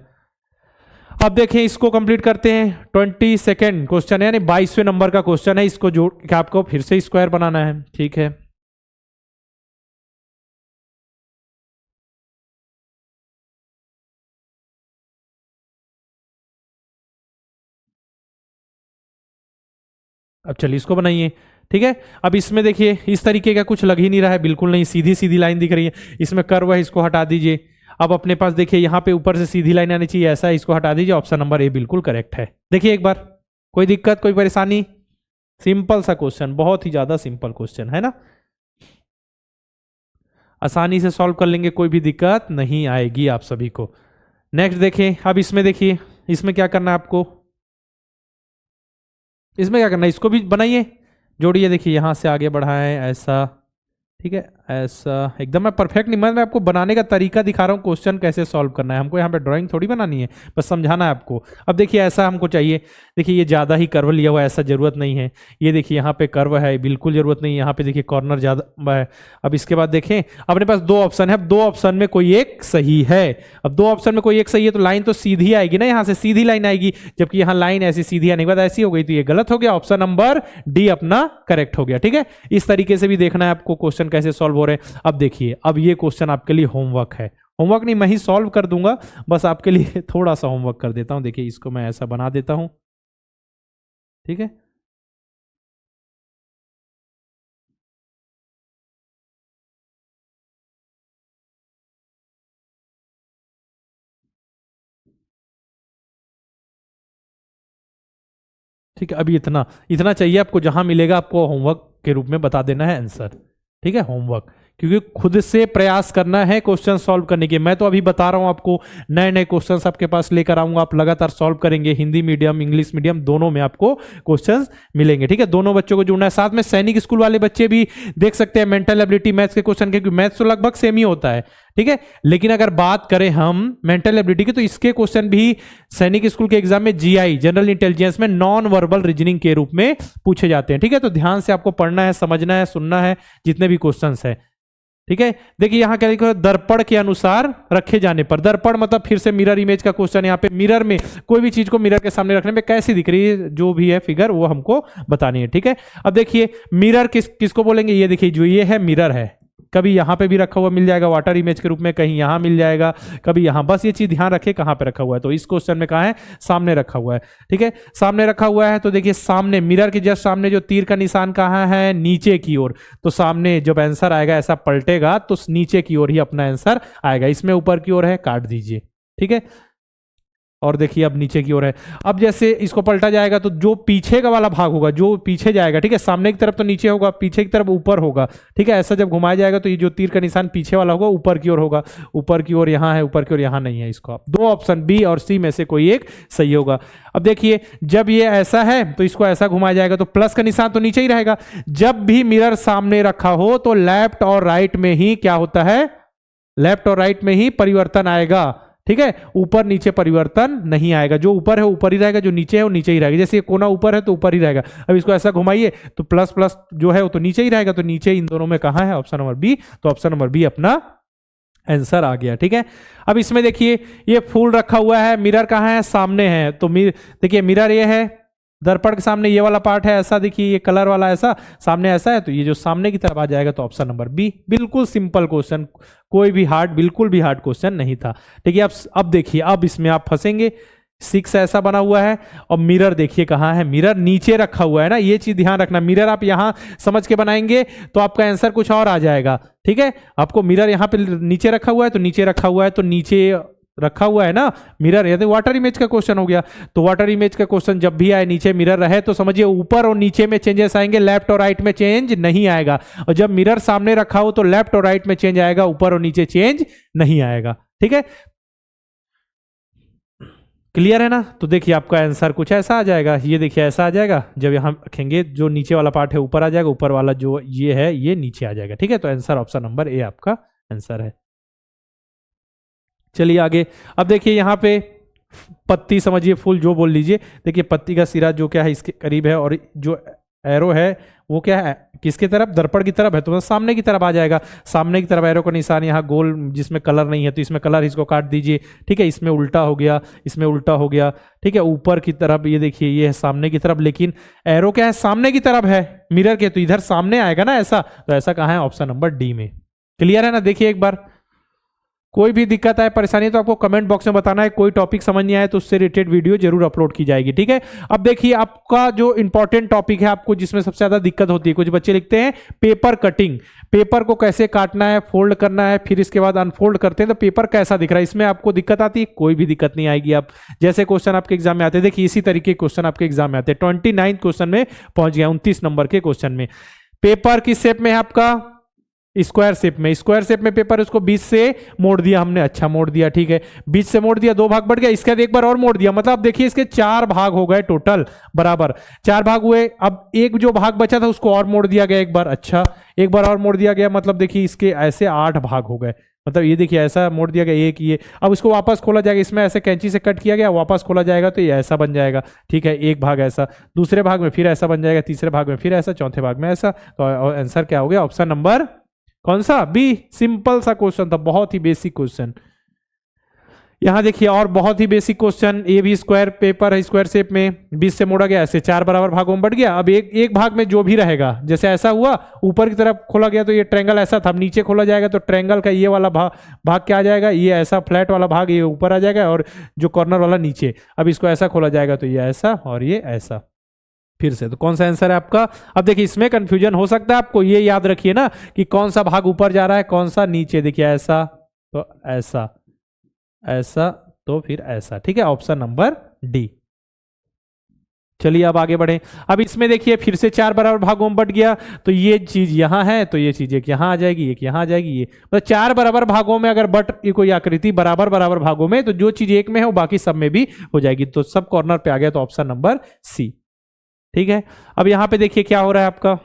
अब देखें इसको कंप्लीट करते हैं। 22 क्वेश्चन है, यानी 22वें नंबर का क्वेश्चन है, इसको जोड़ के आपको फिर से स्क्वायर बनाना है। ठीक है, अब चलिए इसको बनाइए। ठीक है, अब इसमें देखिए इस तरीके का कुछ लग ही नहीं रहा है, बिल्कुल नहीं, सीधी सीधी लाइन दिख रही है, इसमें कर्व है, इसको हटा दीजिए। अब अपने पास देखिए यहाँ पे ऊपर से सीधी लाइन आनी चाहिए, ऐसा है, इसको हटा दीजिए। ऑप्शन नंबर ए बिल्कुल करेक्ट है। देखिए एक बार, कोई दिक्कत, कोई परेशानी, सिंपल सा क्वेश्चन, बहुत ही ज्यादा सिंपल क्वेश्चन है ना, आसानी से सॉल्व कर लेंगे, कोई भी दिक्कत नहीं आएगी आप सभी को। नेक्स्ट देखें, अब इसमें देखिए, इसमें क्या करना है आपको, इसमें क्या करना है, इसको भी बनाइए, जोड़िए। देखिए यहां से आगे बढ़ाएं ऐसा, ठीक है, ऐसा एकदम मैं परफेक्ट नहीं, मैं आपको बनाने का तरीका दिखा रहा हूँ, क्वेश्चन कैसे सॉल्व करना है। हमको यहाँ पे ड्राइंग थोड़ी बनानी है, बस समझाना है आपको। अब देखिए ऐसा हमको चाहिए, देखिए ये ज़्यादा ही कर्व लिया हुआ है, ऐसा ज़रूरत नहीं है। ये देखिए यहाँ पे कर्व है, बिल्कुल ज़रूरत नहीं है। यहाँ पे देखिए कॉर्नर ज़्यादा है। अब इसके बाद देखें अपने पास दो ऑप्शन है, अब दो ऑप्शन में कोई एक सही है। अब दो ऑप्शन में कोई एक सही है तो लाइन तो सीधी आएगी ना, यहाँ से सीधी लाइन आएगी, जबकि यहाँ लाइन ऐसी सीधी आने के बाद ऐसी हो गई, तो ये गलत हो गया। ऑप्शन नंबर डी अपना करेक्ट हो गया। ठीक है, इस तरीके से भी देखना है आपको क्वेश्चन कैसे सॉल्व हो रहे हैं। अब देखिए, अब ये क्वेश्चन आपके लिए होमवर्क है, होमवर्क नहीं मैं ही सॉल्व कर दूंगा, बस आपके लिए थोड़ा सा होमवर्क कर देता हूं। देखिए इसको मैं ऐसा बना देता हूं, ठीक है। ठीक है, अभी इतना इतना चाहिए आपको, जहां मिलेगा आपको होमवर्क के रूप में बता देना है आंसर। ठीक है, होमवर्क, क्योंकि खुद से प्रयास करना है क्वेश्चन सॉल्व करने के। मैं तो अभी बता रहा हूं आपको, नए नए क्वेश्चंस आपके पास लेकर आऊंगा, आप लगातार सॉल्व करेंगे। हिंदी मीडियम इंग्लिश मीडियम दोनों में आपको क्वेश्चंस मिलेंगे। ठीक है, दोनों बच्चों को जुड़ना है। साथ में सैनिक स्कूल वाले बच्चे भी देख सकते हैं मेंटल एबिलिटी मैथ्स के क्वेश्चन, क्योंकि मैथ्स तो लगभग सेम ही होता है। ठीक है, लेकिन अगर बात करें हम मेंटल एबिलिटी की, तो इसके क्वेश्चन भी सैनिक स्कूल के एग्जाम में जीआई जनरल इंटेलिजेंस में नॉन वर्बल रीजनिंग के रूप में पूछे जाते हैं। ठीक है, तो ध्यान से आपको पढ़ना है, समझना है, सुनना है जितने भी क्वेश्चंस है। ठीक है, देखिए यहां क्या लिखा है, दर्पण के अनुसार रखे जाने पर। दर्पण मतलब फिर से मिरर इमेज का क्वेश्चन। यहाँ पे मिरर में कोई भी चीज को मिरर के सामने रखने में कैसी दिख रही है, जो भी है फिगर वो हमको बतानी है। ठीक है, अब देखिए मिरर किसको बोलेंगे, ये देखिए जो ये है मिरर है, कभी यहां पे भी रखा हुआ मिल जाएगा वाटर इमेज के रूप में, कहीं यहां मिल जाएगा, कभी यहां। बस ये चीज ध्यान रखे कहां पे रखा हुआ है। तो इस क्वेश्चन में कहा है सामने रखा हुआ है। ठीक है, सामने रखा हुआ है, तो देखिए सामने मिरर के जस्ट सामने जो तीर का निशान कहां है, नीचे की ओर। तो सामने जब आंसर आएगा ऐसा पलटेगा तो नीचे की ओर ही अपना आंसर आएगा। इसमें ऊपर की ओर है, काट दीजिए। ठीक है, और देखिए अब नीचे की ओर है। अब जैसे इसको पलटा जाएगा तो जो पीछे का वाला भाग होगा, जो पीछे जाएगा, ठीक है, सामने की तरफ तो नीचे होगा, पीछे की तरफ ऊपर होगा। ठीक है, ऐसा जब घुमाया जाएगा तो ये जो तीर का निशान पीछे वाला होगा ऊपर की ओर होगा। ऊपर की ओर यहां है, ऊपर की ओर यहां नहीं है। इसको आप दो ऑप्शन बी और सी में से कोई एक सही होगा। अब देखिए जब ये ऐसा है तो इसको ऐसा घुमाया जाएगा तो प्लस का निशान तो नीचे ही रहेगा। जब भी मिरर सामने रखा हो तो लेफ्ट और राइट में ही क्या होता है, लेफ्ट और राइट में ही परिवर्तन आएगा। ठीक है, ऊपर नीचे परिवर्तन नहीं आएगा। जो ऊपर है ऊपर ही रहेगा, जो नीचे है वो नीचे ही रहेगा। जैसे ये कोना ऊपर है तो ऊपर ही रहेगा। अब इसको ऐसा घुमाइए तो प्लस प्लस जो है वो तो नीचे ही रहेगा। तो नीचे इन दोनों में कहां है, ऑप्शन नंबर बी। तो ऑप्शन नंबर बी अपना आंसर आ गया। ठीक है, अब इसमें देखिए ये फूल रखा हुआ है, मिरर कहां है, सामने है। तो देखिए मिरर ये है, दर्पण के सामने ये वाला पार्ट है ऐसा, देखिए ये कलर वाला ऐसा सामने ऐसा है, तो ये जो सामने की तरफ आ जाएगा तो ऑप्शन नंबर बी। बिल्कुल सिंपल क्वेश्चन, कोई भी हार्ड, बिल्कुल भी हार्ड क्वेश्चन नहीं था। ठीक है, अब देखिए अब इसमें आप फंसेंगे। 6 ऐसा बना हुआ है और मिरर देखिए कहां है, मिरर नीचे रखा हुआ है ना, ये चीज ध्यान रखना। मिरर आप यहां समझ के बनाएंगे तो आपका आंसर कुछ और आ जाएगा। ठीक है, आपको मिरर यहां पे नीचे रखा हुआ है तो नीचे रखा हुआ है, तो नीचे रखा हुआ है ना मिरर। यदि वाटर इमेज का क्वेश्चन हो गया तो वाटर इमेज का क्वेश्चन जब भी आए नीचे मिरर रहे तो समझिए ऊपर और नीचे में चेंजेस आएंगे, लेफ्ट और राइट में चेंज नहीं आएगा। और जब मिरर सामने रखा हो तो लेफ्ट और राइट में चेंज आएगा, ऊपर और नीचे चेंज नहीं आएगा। ठीक है, क्लियर है ना। तो देखिए आपका आंसर कुछ ऐसा आ जाएगा, ये देखिए ऐसा आ जाएगा। जब यहां रखेंगे जो नीचे वाला पार्ट है ऊपर आ जाएगा, ऊपर वाला जो ये है ये नीचे आ जाएगा। ठीक है, तो आंसर ऑप्शन नंबर ए आपका आंसर है। चलिए आगे। अब देखिए यहाँ पे पत्ती समझिए, फूल जो बोल लीजिए। देखिए पत्ती का सिरा जो क्या है इसके करीब है, और जो एरो है वो क्या है, किसके तरफ, दर्पण की तरफ है, तो सामने की तरफ आ जाएगा। सामने की तरफ एरो का निशान यहाँ गोल जिसमें कलर नहीं है तो इसमें कलर, इसको काट दीजिए। ठीक है, इसमें उल्टा हो गया, इसमें उल्टा हो गया। ठीक है, ऊपर की तरफ ये देखिए ये है सामने की तरफ, लेकिन एरो क्या है, सामने की तरफ है मिरर के, तो इधर सामने आएगा ना ऐसा। तो ऐसा कहाँ है, ऑप्शन नंबर डी में। क्लियर है ना। देखिए एक बार कोई भी दिक्कत आए, परेशानी तो आपको कमेंट बॉक्स में बताना है। कोई टॉपिक समझ नहीं आए तो उससे रिलेटेड वीडियो जरूर अपलोड की जाएगी। ठीक है, अब देखिए आपका जो इंपॉर्टेंट टॉपिक है, आपको जिसमें सबसे ज्यादा दिक्कत होती है, कुछ बच्चे लिखते हैं पेपर कटिंग। पेपर को कैसे काटना है, फोल्ड करना है, फिर इसके बाद अनफोल्ड करते हैं तो पेपर कैसा दिख रहा है, इसमें आपको दिक्कत आती है। कोई भी दिक्कत नहीं आएगी। आप जैसे क्वेश्चन आपके एग्जाम में आते हैं, देखिए इसी तरीके के क्वेश्चन आपके एग्जाम में आते हैं। 29 क्वेश्चन में पहुंच गया, 29 नंबर के क्वेश्चन में। पेपर किस शेप में है आपका, स्क्वायर शेप में पेपर उसको बीच से मोड़ दिया हमने, अच्छा मोड़ दिया, ठीक है, बीच से मोड़ दिया, 2 भाग बढ़ गया, इसके बाद एक बार और मोड़ दिया, मतलब देखिए इसके 4 भाग हो गए टोटल, बराबर 4 भाग हुए। अब एक जो भाग बचा था उसको और मोड़ दिया गया एक बार, अच्छा एक बार और मोड़ दिया गया, मतलब देखिए इसके ऐसे 8 भाग हो गए, मतलब ये देखिए ऐसा मोड़ दिया गया एक, ये अब इसको वापस खोला जाएगा, इसमें ऐसे कैंची से कट किया गया, वापस खोला जाएगा तो ये ऐसा बन जाएगा, ठीक है, एक भाग ऐसा, दूसरे भाग में फिर ऐसा बन जाएगा, तीसरे भाग में फिर ऐसा, चौथे भाग में ऐसा। तो आंसर क्या हो गया? ऑप्शन नंबर कौन सा? बी। सिंपल सा क्वेश्चन था, बहुत ही बेसिक क्वेश्चन। यहां देखिए और बहुत ही बेसिक क्वेश्चन, ए भी स्क्वायर पेपर है, स्क्वायर शेप में बीच से मोड़ा गया, ऐसे 4 बराबर भागों में बढ़ गया। अब एक भाग में जो भी रहेगा, जैसे ऐसा हुआ ऊपर की तरफ खोला गया तो ये ट्रायंगल ऐसा था, नीचे खोला जाएगा तो ट्रायंगल का ये वाला भाग क्या आ जाएगा, ये ऐसा फ्लैट वाला भाग ये ऊपर आ जाएगा और जो कॉर्नर वाला नीचे। अब इसको ऐसा खोला जाएगा तो ये ऐसा और ये ऐसा, फिर से। तो कौन सा आंसर है आपका? अब देखिए इसमें कंफ्यूजन हो सकता है आपको, ये याद रखिए ना कि कौन सा भाग ऊपर जा रहा है, कौन सा नीचे। देखिए ऐसा तो ऐसा, ऐसा तो फिर ऐसा, ठीक है, ऑप्शन नंबर डी। चलिए अब आगे बढ़े। अब इसमें देखिए फिर से 4 बराबर भागों में बट गया, तो ये चीज यहां है तो ये चीज एक यहां आ जाएगी, एक यहां आ जाएगी, ये मतलब 4 बराबर भागों में अगर बट ये कोई आकृति बराबर बराबर भागों में, तो जो चीज एक में है वो बाकी सब में भी हो जाएगी, तो सब कॉर्नर पे आ गया, तो ऑप्शन नंबर सी, ठीक है। अब यहां पे देखिए क्या हो रहा है आपका,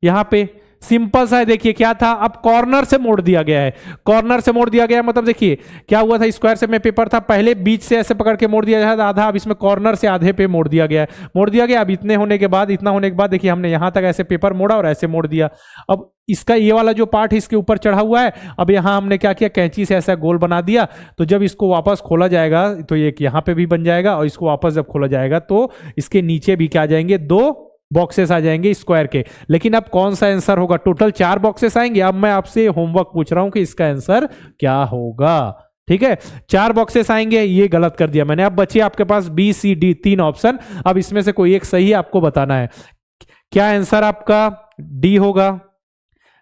यहां पे सिंपल सा है, देखिए क्या था, अब कॉर्नर से मोड़ दिया गया है, कॉर्नर से मोड़ दिया गया है, मतलब देखिए क्या हुआ था, स्क्वायर शेप में पेपर था, पहले बीच से ऐसे पकड़ के मोड़ दिया जाता आधा, अब इसमें कॉर्नर से आधे पे मोड़ दिया गया है, मोड़ दिया गया। अब इतना होने के बाद देखिए हमने यहां तक ऐसे पेपर मोड़ा और ऐसे मोड़ दिया। अब इसका ये वाला जो पार्ट है इसके ऊपर चढ़ा हुआ है, अब यहां हमने क्या किया, कैंची से ऐसा गोल बना दिया, तो जब इसको वापस खोला जाएगा तो एक यहां पे भी बन जाएगा, और इसको वापस जब खोला जाएगा तो इसके नीचे भी क्या आ जाएंगे, 2 बॉक्सेस आ जाएंगे स्क्वायर के। लेकिन अब कौन सा आंसर होगा? टोटल 4 बॉक्सेस आएंगे। अब मैं आपसे होमवर्क पूछ रहा हूं कि इसका आंसर क्या होगा, ठीक है। 4 बॉक्सेस आएंगे, ये गलत कर दिया मैंने। अब बचे आपके पास बी सी डी 3 ऑप्शन, अब इसमें से कोई एक सही आपको बताना है। क्या आंसर आपका डी होगा,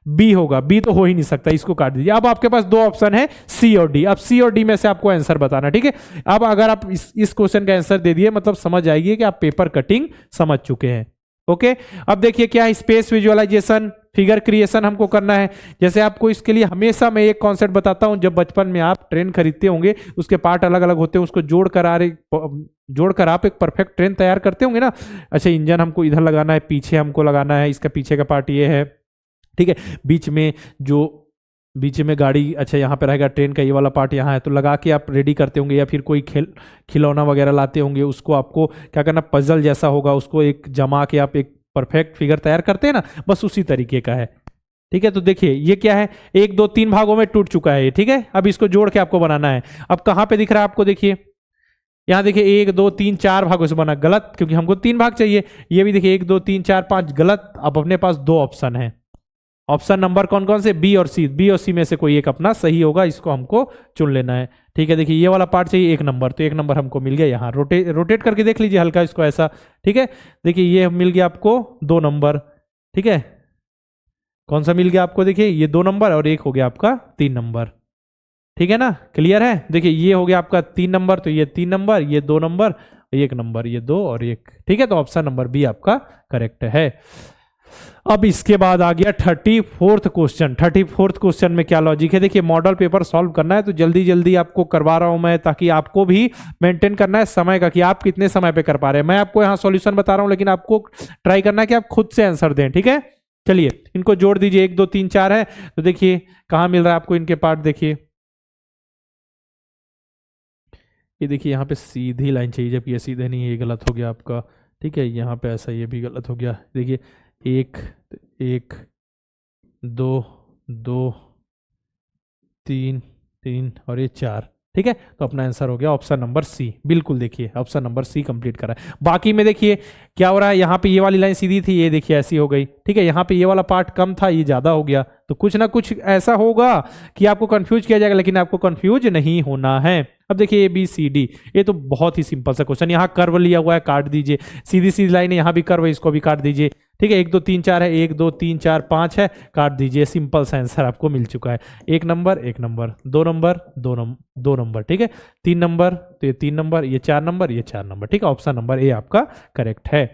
बी होगा? बी तो हो ही नहीं सकता, इसको काट दीजिए। अब आपके पास 2 ऑप्शन है, सी और डी। अब सी और डी में से आपको आंसर बताना, ठीक है। अब अगर आप इस क्वेश्चन का आंसर दे दिए, मतलब समझ जाएगी कि आप पेपर कटिंग समझ चुके हैं, ओके। अब देखिए क्या है, स्पेस विजुअलाइजेशन, फिगर क्रिएशन हमको करना है। जैसे आपको इसके लिए हमेशा मैं एक कॉन्सेप्ट बताता हूं, जब बचपन में आप ट्रेन खरीदते होंगे, उसके पार्ट अलग अलग होते हैं, उसको जोड़कर आप एक परफेक्ट ट्रेन तैयार करते होंगे ना। अच्छा, इंजन हमको इधर लगाना है, पीछे हमको लगाना है, इसका पीछे का पार्ट ये है, ठीक है, बीच में गाड़ी, अच्छा यहाँ पे रहेगा ट्रेन का ये वाला पार्ट यहाँ है, तो लगा के आप रेडी करते होंगे। या फिर कोई खिलौना वगैरह लाते होंगे, उसको आपको क्या करना, पजल जैसा होगा, उसको एक जमा के आप एक परफेक्ट फिगर तैयार करते हैं ना, बस उसी तरीके का है, ठीक है। तो देखिए ये क्या है, 1 2 3 भागों में टूट चुका है ये, ठीक है। अब इसको जोड़ के आपको बनाना है। अब कहाँ पे दिख रहा है आपको, देखिए यहाँ देखिए 1 2 3 4 भागों से बना, गलत, क्योंकि हमको 3 भाग चाहिए। ये भी देखिए 1 2 3 4 5, गलत। अब अपने पास 2 ऑप्शन है, ऑप्शन नंबर कौन कौन से, बी और सी। बी और सी में से कोई एक अपना सही होगा, इसको हमको चुन लेना है, ठीक है। देखिए ये वाला पार्ट चाहिए 1 नंबर, तो 1 नंबर हमको मिल गया यहाँ। रोटेट करके देख लीजिए हल्का इसको, ऐसा, ठीक है। देखिए ये मिल गया आपको 2 नंबर, ठीक है। कौन सा मिल गया आपको, देखिए ये 2 नंबर और एक हो गया आपका 3 नंबर, ठीक है ना, क्लियर है। देखिए ये हो गया आपका 3 नंबर, तो ये 3 नंबर, ये 2 नंबर, 1 नंबर, ये 2 और 1, ठीक है। तो ऑप्शन नंबर बी आपका करेक्ट है। अब इसके बाद आ गया 34th क्वेश्चन। 34th क्वेश्चन में क्या लॉजिक है, देखिए मॉडल पेपर सॉल्व करना है, तो जल्दी जल्दी आपको करवा रहा हूं मैं, ताकि आपको भी मेंटेन करना है समय का, कि आप कितने समय पे कर पा रहे हैं। मैं आपको यहां सॉल्यूशन बता रहा हूं, लेकिन आपको ट्राई करना है कि आप खुद से आंसर दें, ठीक है। चलिए इनको जोड़ दीजिए, 1 2 3 4 है, तो देखिए कहां मिल रहा है आपको इनके पार्ट। देखिए ये देखिए यहाँ पे सीधी लाइन चाहिए, जबकि ये सीधे नहीं है, ये गलत हो गया आपका, ठीक है। यहाँ पे ऐसा, ये भी गलत हो गया। देखिए 1 1 2 2 3 3 और ये 4, ठीक है। तो अपना आंसर हो गया ऑप्शन नंबर सी, बिल्कुल। देखिए ऑप्शन नंबर सी कंप्लीट करा है। बाकी में देखिए क्या हो रहा है, यहाँ पे ये वाली लाइन सीधी थी, ये देखिए ऐसी हो गई, ठीक है। यहाँ पे ये वाला पार्ट कम था, ये ज्यादा हो गया, तो कुछ ना कुछ ऐसा होगा कि आपको कंफ्यूज किया जाएगा, लेकिन आपको कंफ्यूज नहीं होना है। अब देखिए ए बी सी डी, ये तो बहुत ही सिंपल सा क्वेश्चन। यहाँ कर्व लिया हुआ है, काट दीजिए, सीधी सीधी लाइन है, यहाँ भी कर्व है, इसको भी काट दीजिए, ठीक है। 1 2 3 4 है, 1 2 3 4 5 है, काट दीजिए, सिंपल सा आंसर आपको मिल चुका है। 1 नंबर 1 नंबर, 2 नंबर 2 नंबर, ठीक है। 3 नंबर, तो ये 3 नंबर, ये 4 नंबर, ये 4 नंबर, ठीक है। ऑप्शन नंबर ए आपका करेक्ट है।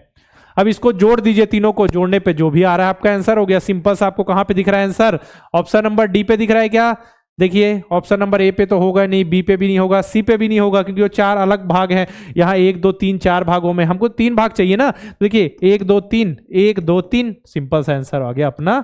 अब इसको जोड़ दीजिए, तीनों को जोड़ने पे जो भी आ रहा है आपका आंसर हो गया। सिंपल सा आपको कहां पे दिख रहा है आंसर? ऑप्शन नंबर डी पे दिख रहा है क्या? देखिए ऑप्शन नंबर ए पे तो होगा नहीं, बी पे भी नहीं होगा, सी पे भी नहीं होगा, क्योंकि वो 4 अलग भाग हैं। यहाँ 1 2 3 4 भागों में हमको 3 भाग चाहिए ना। तो देखिए 1 2 3 1 2 3, सिंपल सा आंसर आ गया अपना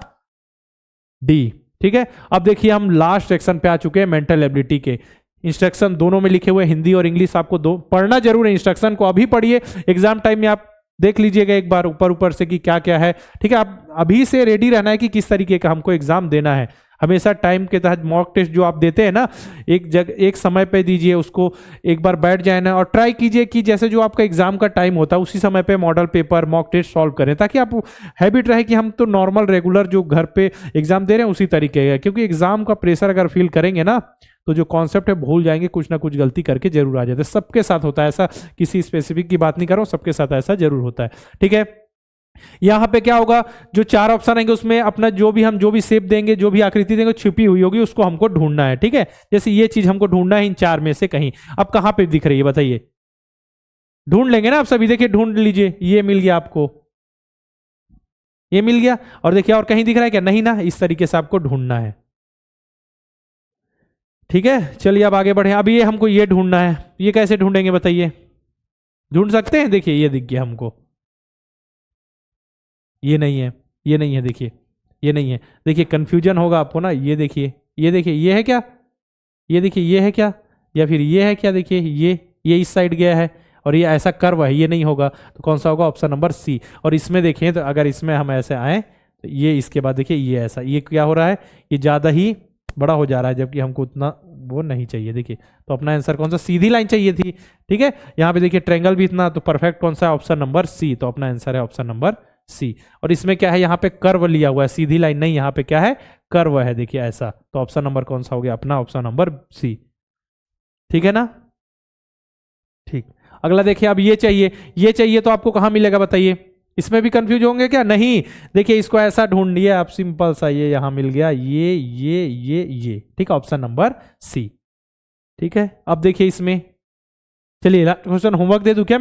डी। ठीक है, अब देखिए हम लास्ट सेक्शन पे आ चुके हैं, मेंटल एबिलिटी के। इंस्ट्रक्शन दोनों में लिखे हुए हिंदी और इंग्लिश, आपको दो पढ़ना जरूर है। इंस्ट्रक्शन को अभी पढ़िए, एग्जाम टाइम में आप देख लीजिएगा एक बार ऊपर ऊपर से कि क्या क्या है। ठीक है, आप अभी से रेडी रहना है कि किस तरीके का हमको एग्जाम देना है। हमेशा टाइम के तहत मॉक टेस्ट जो आप देते हैं ना, एक समय पे दीजिए उसको, एक बार बैठ जाए ना और ट्राई कीजिए कि जैसे जो आपका एग्जाम का टाइम होता है उसी समय पे model paper mock test solve करें, ताकि आप हैबिट रहे कि हम तो नॉर्मल रेगुलर जो घर पे एग्जाम दे रहे हैं उसी तरीके का। क्योंकि एग्जाम का प्रेशर अगर फील करेंगे ना तो जो कॉन्सेप्ट है भूल जाएंगे, कुछ ना कुछ गलती करके जरूर आ जाते हैं। सबके साथ होता है ऐसा, किसी स्पेसिफिक की बात नहीं कर रहा हूं, सबके साथ ऐसा जरूर होता है। ठीक है, यहां पे क्या होगा, जो 4 ऑप्शन आएंगे उसमें अपना जो भी शेप देंगे, जो भी आकृति देंगे छिपी हुई होगी, उसको हमको ढूंढना है। ठीक है, जैसे ये चीज हमको ढूंढना है इन 4 में से कहीं। अब कहां पे दिख रही है बताइए? ढूंढ लेंगे ना आप सभी, देखिए ढूंढ लीजिए, ये मिल गया आपको, ये मिल गया। और देखिए और कहीं दिख रहा है क्या? नहीं ना, इस तरीके से आपको ढूंढना है। ठीक है, चलिए अब आगे बढ़े। अब ये हमको ये ढूंढना है, ये कैसे ढूंढेंगे बताइए? ढूंढ सकते हैं? देखिए ये दिख गया हमको, ये नहीं है, ये नहीं है, देखिए ये नहीं है। देखिए कंफ्यूजन होगा आपको ना, ये देखिए, ये देखिए, ये है क्या? ये देखिए ये है क्या? या फिर ये है क्या? देखिए ये इस साइड गया है और ये ऐसा कर्व है, ये नहीं होगा। तो कौन सा होगा? Option number C. और इसमें देखिए, तो अगर इसमें हम ऐसे आए तो ये इसके बाद देखिए ये ऐसा, ये क्या हो रहा है? ये ज्यादा ही बड़ा हो जा रहा है, जबकि हमको उतना वो नहीं चाहिए। देखिए तो अपना आंसर कौन सा? सीधी लाइन चाहिए थी। ठीक है, यहाँ पे देखिए ट्रायंगल भी इतना, तो परफेक्ट कौन सा है? Option number C. तो अपना आंसर है ऑप्शन नंबर सी। और इसमें क्या है? यहाँ पे कर्व लिया हुआ है, सीधी लाइन नहीं, यहाँ पे क्या है? कर्व है, देखिए ऐसा। तो ऑप्शन नंबर कौन सा हो गया अपना? Option number C. ठीक है ना? ठीक, अगला देखिए, अब ये चाहिए, ये चाहिए तो आपको कहां मिलेगा बताइए? इसमें भी कंफ्यूज होंगे क्या? नहीं, देखिए इसको ऐसा ढूंढ लिया आप, सिंपल सा, ये यहां मिल गया, ये। ठीक है, ऑप्शन नंबर सी। ठीक है, अब देखिए इसमें, चलिए क्वेश्चन होमवर्क दे दूं क्या?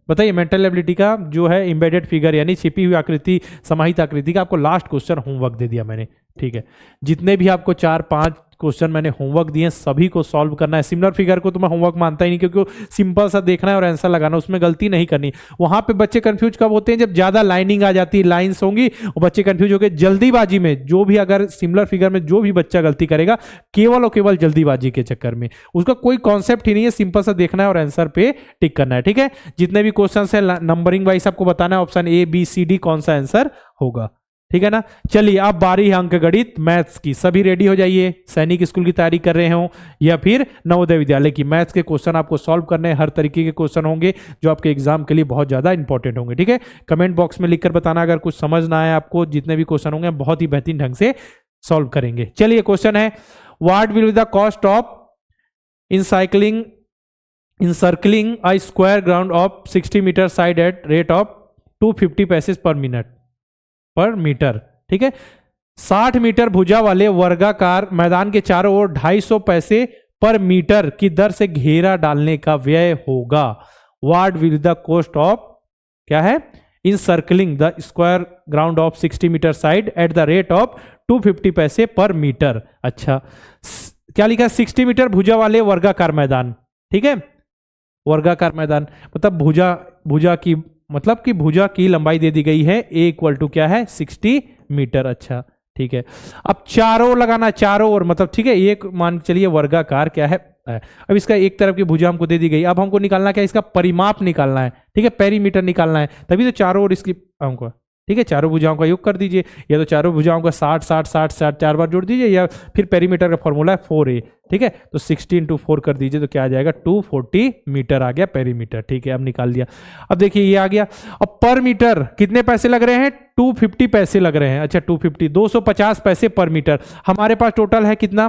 बताइए, मेंटल एबिलिटी का जो है एम्बेडेड फिगर यानी छिपी हुई आकृति, समाहित आकृति का आपको लास्ट क्वेश्चन होमवर्क दे दिया मैंने। ठीक है, जितने भी आपको 4-5 क्वेश्चन मैंने होमवर्क दिए सभी को सॉल्व करना है। सिमिलर फिगर को तो मैं होमवर्क मानता ही नहीं, क्योंकि सिंपल सा देखना है और आंसर लगाना, उसमें गलती नहीं करनी। वहां पे बच्चे कंफ्यूज कब होते हैं? जब ज्यादा लाइनिंग आ जाती है, लाइंस होंगी और बच्चे कंफ्यूज हो गए जल्दीबाजी में। जो भी अगर सिमिलर फिगर में जो भी बच्चा गलती करेगा, केवल और केवल जल्दीबाजी के चक्कर में, उसका कोई कॉन्सेप्ट ही नहीं है। सिंपल सा देखना है और आंसर पे टिक करना है। ठीक है, जितने भी क्वेश्चन है नंबरिंग वाइज आपको बताना है, option A B C D कौन सा आंसर होगा। ठीक है ना? चलिए अब बारी है अंक गणित मैथ्स की। सभी रेडी हो जाइए, सैनिक स्कूल की तैयारी कर रहे हो या फिर नवोदय विद्यालय की। मैथ्स के क्वेश्चन आपको सॉल्व करने हैं, हर तरीके के क्वेश्चन होंगे जो आपके एग्जाम के लिए बहुत ज्यादा इंपॉर्टेंट होंगे। ठीक है, कमेंट बॉक्स में लिखकर बताना अगर कुछ समझ ना आए आपको। जितने भी क्वेश्चन होंगे बहुत ही बेहतरीन ढंग से सॉल्व करेंगे। चलिए क्वेश्चन है, what will be the cost of encircling a square ground of 60 meter side at rate of 250 passage पर मीटर। ठीक है, 60 मीटर भुजा वाले वर्गाकार मैदान के चारों ओर 250 पैसे पर मीटर की दर से घेरा डालने का व्यय होगा। What will the cost of, क्या है? encircling the square ground of 60 meter side at the rate of 250 पैसे पर मीटर। अच्छा, क्या लिखा? 60 मीटर भुजा वाले वर्गाकार मैदान। ठीक है, वर्गाकार मैदान मतलब भुजा की, मतलब कि भुजा की लंबाई दे दी गई है, ए इक्वल टू क्या है? 60 मीटर। अच्छा ठीक है, अब चारों ओर लगाना, चारों ओर मतलब, ठीक है, एक मान चलिए वर्गाकार क्या है। अब इसका एक तरफ की भुजा हमको दे दी गई, अब हमको निकालना क्या है? इसका परिमाप निकालना है। ठीक है, पेरीमीटर निकालना है, तभी तो चारों ओर इसकी हमको। ठीक है, चारों भुजाओं का योग कर दीजिए, या तो चारों भुजाओं का 60 4 बार जोड़ दीजिए, या फिर पेरीमीटर का फॉर्मूला है 4a। ठीक है, तो 60 × 4 कर दीजिए तो क्या आ जाएगा? 240 मीटर आ गया पेरीमीटर। ठीक है, अब निकाल दिया। अब देखिए ये आ गया। अब पर मीटर कितने पैसे लग रहे हैं? 250 पैसे लग रहे हैं। अच्छा 250, 250 पैसे पर मीटर। हमारे पास टोटल है कितना?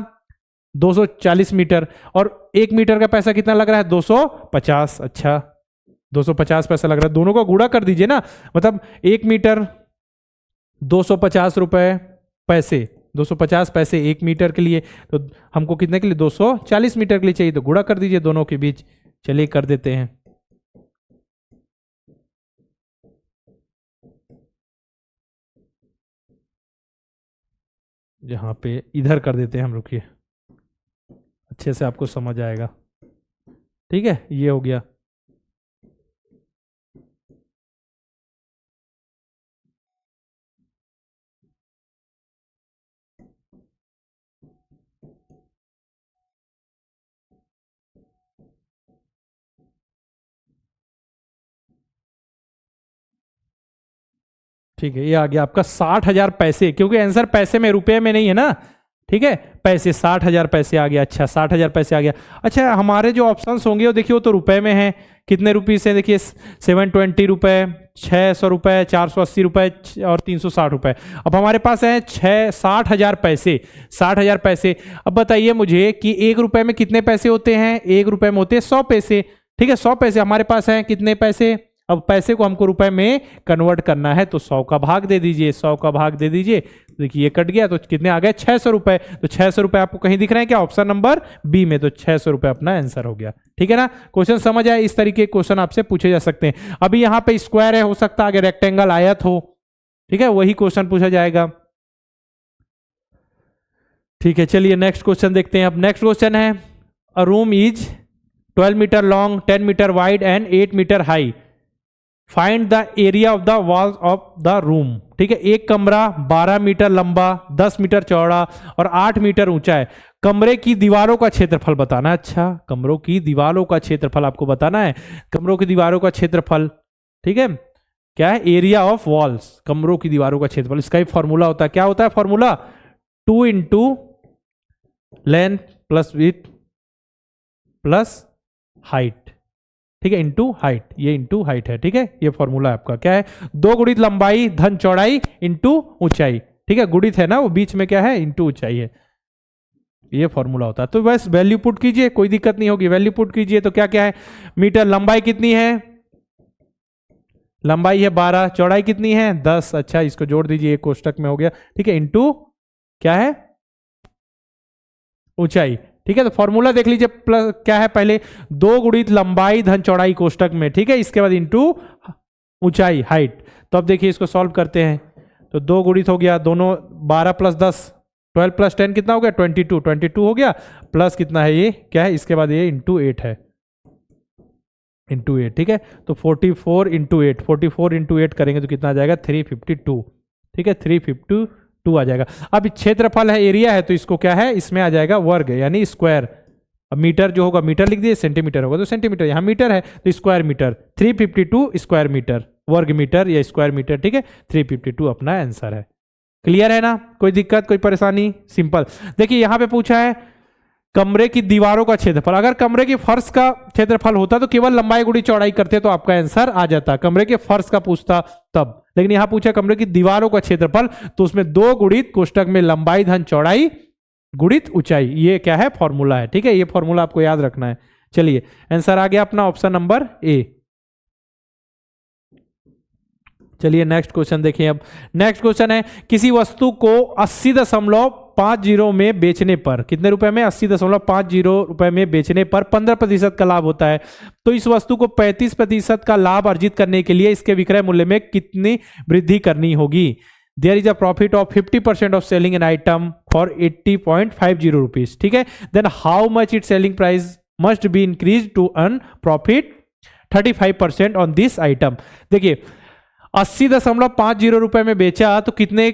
240 मीटर। और 1 मीटर का पैसा कितना लग रहा है? 250। अच्छा 250 पैसा लग रहा है, दोनों को गुणा कर दीजिए ना, मतलब 1 मीटर 250 रुपए पैसे, 250 पैसे 1 मीटर के लिए, तो हमको कितने के लिए? 240 मीटर के लिए चाहिए, तो गुणा कर दीजिए दोनों के बीच। चलिए कर देते हैं। यहाँ पे इधर कर देते हैं हम, रुकिए, अच्छे से आपको समझ आएगा। ठीक है, ये हो गया। ठीक है, ये आ गया आपका 60,000 पैसे, क्योंकि आंसर पैसे में, रुपए में नहीं है ना। ठीक है, पैसे 60,000 पैसे आ गया। अच्छा, 60,000 पैसे आ गया। अच्छा, हमारे जो ऑप्शंस होंगे वो देखिए, वो तो रुपए में है। कितने रुपीस है देखिए, 720 रुपए, 600 रुपए, 480 रुपए और 360 रुपए। अब हमारे पास है 60,000 पैसे। 60,000 पैसे। अब बताइए मुझे कि 1 रुपए में कितने पैसे होते हैं? 1 रुपए में होते हैं 100 पैसे। ठीक है, 100 पैसे हमारे पास हैं। कितने पैसे? अब पैसे को हमको रुपए में कन्वर्ट करना है, तो 100 का भाग दे दीजिए। 100 का भाग दे दीजिए, देखिए ये कट गया, तो कितने आ गए? 600 रुपए। तो 600 रुपए आपको कहीं दिख रहे हैं क्या? ऑप्शन नंबर बी में। तो 600 रुपए अपना आंसर हो गया। ठीक है ना, क्वेश्चन समझ आए? इस तरीके के क्वेश्चन आपसे पूछे जा सकते हैं। अभी यहाँ पे स्क्वायर है, हो सकता है आगे रेक्टेंगल आयत हो। ठीक है, वही क्वेश्चन पूछा जाएगा। ठीक है, चलिए नेक्स्ट क्वेश्चन देखते हैं। अब नेक्स्ट क्वेश्चन है, a room is 12 meter long, 10 meter wide and 8 meter high. Find the area of the walls of the room. ठीक है, एक कमरा 12 मीटर लंबा, 10 मीटर चौड़ा और 8 मीटर ऊंचा है। कमरे की दीवारों का क्षेत्रफल बताना है। अच्छा, कमरों की दीवारों का क्षेत्रफल आपको बताना है। कमरों की दीवारों का क्षेत्रफल, ठीक है, क्या है? एरिया ऑफ वॉल्स, कमरों की दीवारों का क्षेत्रफल। इसका ही फॉर्मूला होता है। क्या होता है formula? 2 into length plus width plus height. ठीक है, इंटू हाइट, ये इंटू हाइट है। ठीक है, ये फॉर्मूला आपका क्या है? 2 गुणित लंबाई धन चौड़ाई इंटू ऊंचाई। ठीक है, गुणित है ना, वो बीच में क्या है? इंटू ऊंचाई है। ये फॉर्मूला होता है। तो बस वैल्यू पुट कीजिए, कोई दिक्कत नहीं होगी। वैल्यू पुट कीजिए तो क्या क्या है? मीटर लंबाई कितनी है? लंबाई है 12, चौड़ाई कितनी है? 10। अच्छा, इसको जोड़ दीजिए, एक कोष्टक में हो गया। ठीक है, इंटू क्या है? ऊंचाई। ठीक है, तो फॉर्मूला देख लीजिए, प्लस क्या है? पहले 2 गुणित लंबाई धन चौड़ाई कोष्टक में। ठीक है, इसके बाद इंटू ऊंचाई, हाइट। तो अब देखिए इसको सॉल्व करते हैं। तो 2 गुणित हो गया, दोनों 12 प्लस 10, 12 प्लस 10 कितना हो गया? 22। 22 हो गया, प्लस कितना है? ये क्या है? इसके बाद ये इंटू 8 है, इंटू 8। ठीक है, तो 44 इंटू 8, 44 इंटू 8 करेंगे तो कितना आ जाएगा? 352। ठीक है, 352 आ जाएगा। अब क्षेत्रफल है, एरिया है, तो इसको क्या है? इसमें आ जाएगा वर्ग, यानी स्क्वायर। अब मीटर जो होगा मीटर लिख दिए, सेंटीमीटर होगा तो सेंटीमीटर, यहाँ मीटर है तो स्क्वायर मीटर। 352 स्क्वायर मीटर, वर्ग मीटर या स्क्वायर मीटर। ठीक है, 352 अपना आंसर है। क्लियर है ना? कोई दिक्कत, कोई परेशानी? सिंपल। देखिए यहाँ पे पूछा है कमरे की दीवारों का क्षेत्रफल। अगर कमरे की फर्श का क्षेत्रफल होता तो केवल लंबाई गुणी चौड़ाई करते तो आपका आंसर आ जाता। कमरे के फर्श का पूछता तब, लेकिन यहां पूछा कमरे की दीवारों का क्षेत्रफल, तो उसमें 2 गुणित कोष्टक में लंबाई धन चौड़ाई गुणित ऊंचाई, ये क्या है? फॉर्मूला है। ठीक है, ये फॉर्मूला आपको याद रखना है। चलिए, आंसर आ गया अपना ऑप्शन नंबर ए। चलिए नेक्स्ट क्वेश्चन देखिए। अब नेक्स्ट क्वेश्चन है, किसी वस्तु को 80.50 में बेचने पर, कितने रुपए में? 80.50 रुपए में बेचने पर 15% का लाभ होता है। तो इस वस्तु को 35% का लाभ अर्जित करने के लिए इसके विक्रय मूल्य में कितनी वृद्धि करनी होगी? There is a profit of 50% of selling an item for 80.50 rupees. ठीक है, then how much it selling price must be increase to earn profit 35% on this item. देखिए 80.50 रुपए में बेचा तो कितने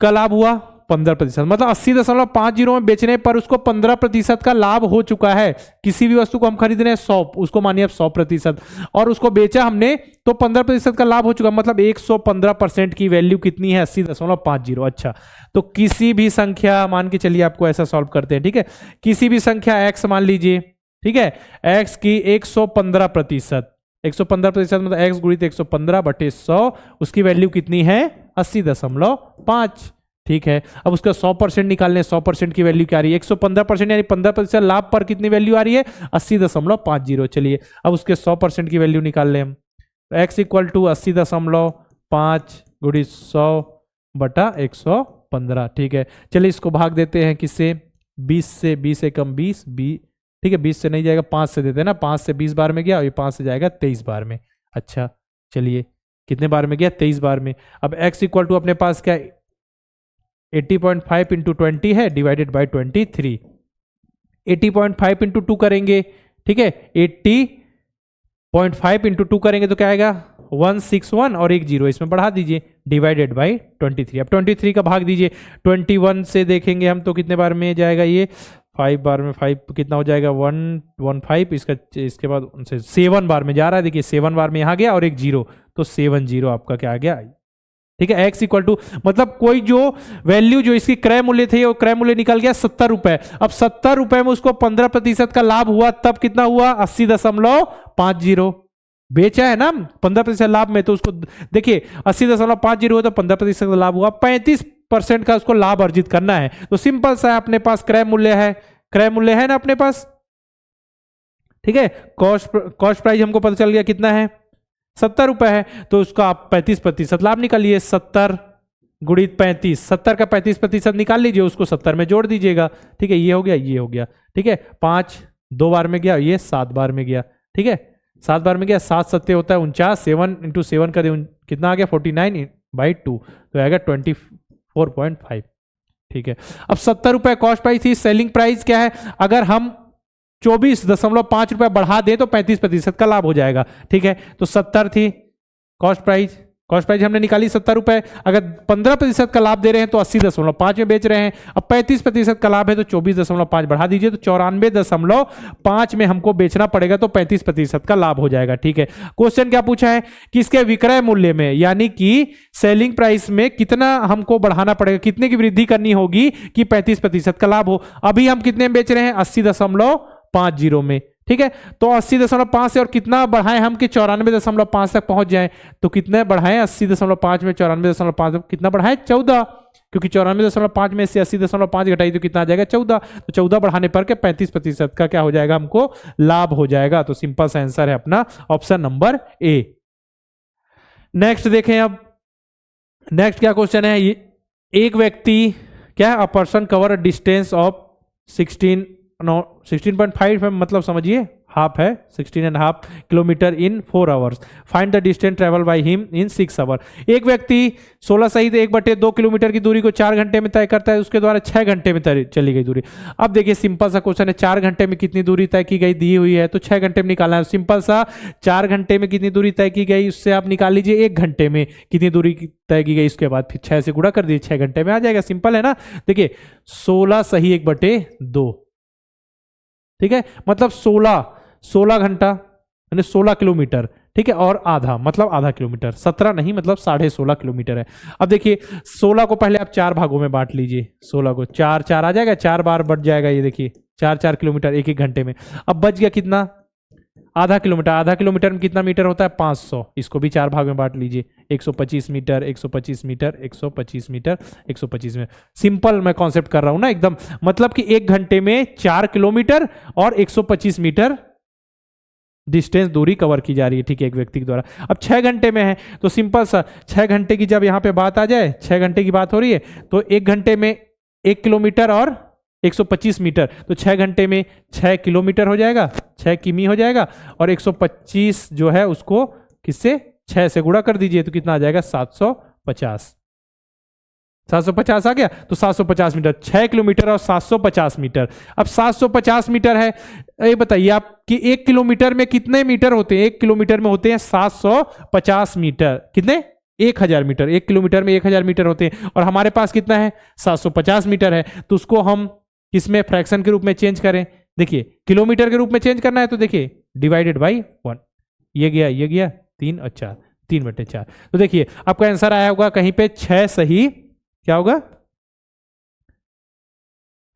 का लाभ हुआ? 15%। मतलब 80.50 में बेचने पर उसको 15% का लाभ हो चुका है। किसी भी वस्तु को हम खरीद रहे हैं 100, उसको मानिए अब 100%, और उसको बेचा हमने तो 15% का लाभ हो चुका। मतलब 115% की वैल्यू कितनी है? 80.50। अच्छा, तो किसी भी संख्या मान के चलिए, आपको ऐसा सॉल्व करते हैं। ठीक है, किसी भी संख्या x मान लीजिए। ठीक है, x की 115%, 115% मतलब x गुणित 115/100, उसकी वैल्यू कितनी है? 80.5। ठीक है, अब उसका 100% निकालने, 100% की वैल्यू क्या आ रही है? 115% यानी 15% लाभ पर कितनी वैल्यू आ रही है? 80.50। चलिए अब उसके 100% की वैल्यू निकाल लें हम। x इक्वल टू 80.5 गुणित 100/115। ठीक है, चलिए इसको भाग देते हैं किससे? 20 से। 20 से कम 20, ठीक है, 20 से नहीं जाएगा, 5 से देते हैं ना। 5 से 20 बार में गया और ये 5 से जाएगा 23 बार में। अच्छा, चलिए कितने बार में गया? 23 बार में। अब x इक्वल टू अपने पास क्या 80.5 इंटू 20 है डिवाइडेड बाई 23। 80.5 इंटू 2 करेंगे, ठीक है, 80.5 इंटू 2 करेंगे तो क्या आएगा 161 और एक जीरो इसमें बढ़ा दीजिए डिवाइडेड बाई 23। अब 23 का भाग दीजिए 21 से, देखेंगे हम तो कितने बार में जाएगा ये 5 बार में 5 कितना हो जाएगा 115, इसके बाद 7 बार में जा रहा है, देखिए 7 बार में यहाँ गया और एक जीरो, तो 70 आपका क्या आ गया, ठीक है। x इक्वल टू मतलब कोई जो वैल्यू जो इसकी क्रय मूल्य थे वो क्रय मूल्य निकल गया 70 रुपए। अब 70 रुपए में उसको 15% का लाभ हुआ, तब कितना हुआ 80.50 बेचा है ना 15% लाभ में, तो उसको देखिए 80.50 हुआ तो 15% का लाभ हुआ, 35% का उसको लाभ अर्जित करना है। तो सिंपल सा है, अपने पास क्रय मूल्य है, क्रय मूल्य है ना अपने पास, ठीक है। कॉस्ट प्राइस हमको पता चल गया कितना है 70 रुपए है, तो उसका आप 35% लाभ निकालिए, 70 गुणित 35, 70 का 35% निकाल लीजिए, उसको 70 में जोड़ दीजिएगा, ठीक है। ये हो गया, ये हो गया, ठीक है। 5 2 बार में गया, ये 7 बार में गया, ठीक है, 7 बार में गया, 7 7 होता है 49, 7 इंटू 7 कर दे कितना आ गया 49/2, तो आएगा 24.5, ठीक है। अब 70 रुपए कॉस्ट प्राइस थी, सेलिंग प्राइस क्या है, अगर हम 24.5 रुपए बढ़ा दें तो 35% का लाभ हो जाएगा, ठीक है। तो 70 थी कॉस्ट प्राइस, कॉस्ट प्राइस हमने निकाली 70 रुपए, अगर 15% का लाभ दे रहे हैं तो 80.5 में बेच रहे हैं, अब 35% का लाभ है तो 24.5 बढ़ा दीजिए, तो 94.5 में हमको बेचना पड़ेगा, तो 35% का लाभ हो जाएगा, ठीक है। क्वेश्चन क्या पूछा है कि इसके विक्रय मूल्य में यानी कि सेलिंग प्राइस में कितना हमको बढ़ाना पड़ेगा, कितने की वृद्धि करनी होगी कि 35% का लाभ हो। अभी हम कितने में बेच रहे हैं 80.50 में, ठीक है। तो 80.5 से और कितना बढ़ाएं हम कि 94.5 तक पहुंच जाएं, तो कितने बढ़ाएं 80.5 में 94.5 कितना बढ़ाएं 14, क्योंकि 94.5 में से 80.5 घटाई तो कितना आ जाएगा 14, तो 14 बढ़ाने पर के 35% का क्या हो जाएगा हमको लाभ हो जाएगा। तो सिंपल सा आंसर है अपना ऑप्शन नंबर ए। नेक्स्ट देखें, अब नेक्स्ट क्या क्वेश्चन है, एक व्यक्ति क्या है, a person cover a distance of 16.5 मतलब समझिए हाफ है 16.5 kilometer in 4 hours, find the distance travel by him in 6 hour. एक व्यक्ति 16 सहित 1/2 किलोमीटर की दूरी को 4 घंटे में तय करता है, उसके द्वारा 6 घंटे में चली गई दूरी। अब देखिए सिंपल सा क्वेश्चन है, 4 घंटे में कितनी दूरी तय की गई दी हुई है, तो 6 घंटे में निकालना है। सिंपल सा 4 घंटे में कितनी दूरी तय की गई उससे आप निकाल लीजिए 1 घंटे में कितनी दूरी तय की गई, उसके बाद फिर 6 से गुणा कर दीजिए, 6 घंटे में आ जाएगा, सिंपल है ना। देखिए 16 सही 1/2, ठीक है, मतलब 16 घंटा यानी 16 किलोमीटर, ठीक है, और आधा मतलब आधा किलोमीटर, 17 नहीं मतलब 16.5 किलोमीटर है। अब देखिए 16 को पहले आप 4 भागों में बांट लीजिए, 16 को 4 आ जाएगा, 4 बार बढ़ जाएगा, ये देखिए 4 किलोमीटर 1 घंटे में। अब बच गया कितना आधा किलोमीटर, आधा किलोमीटर में कितना मीटर होता है 500, इसको भी 4 भाग में बांट लीजिए, 125 meter 125 meter 125 meter 125 meter. Simple मैं कॉन्सेप्ट कर रहा हूं ना एकदम, मतलब कि 1 घंटे में 4 किलोमीटर और 125 मीटर डिस्टेंस दूरी कवर की जा रही है, ठीक है, एक व्यक्ति के द्वारा। अब 6 घंटे में है तो सिंपल सा 6 घंटे की जब यहां पे बात आ जाए, 6 घंटे की बात हो रही है, तो 1 घंटे में 1 किलोमीटर और 125 मीटर, तो 6 घंटे में 6 किलोमीटर हो जाएगा, 6 किमी हो जाएगा, और 125 जो है उसको किससे 6 से गुणा कर दीजिए, तो कितना आ जाएगा 750 आ गया। तो 750 मीटर, 6 किलोमीटर और 750 मीटर। अब 750 मीटर है, ये बताइए आप कि 1 किलोमीटर में कितने मीटर होते हैं, 1 किलोमीटर में होते हैं 750 मीटर, कितने 1000 मीटर, 1 किलोमीटर में 1000 मीटर होते हैं, और हमारे पास कितना है 750 मीटर है, तो उसको हम किसमें फ्रैक्शन के रूप में चेंज करें, देखिए किलोमीटर के रूप में चेंज करना है, तो देखिए डिवाइडेड बाई 1, ये गया 3 और 4, 3/4। तो देखिए आपका आंसर आया होगा कहीं पे 6 सही, क्या होगा,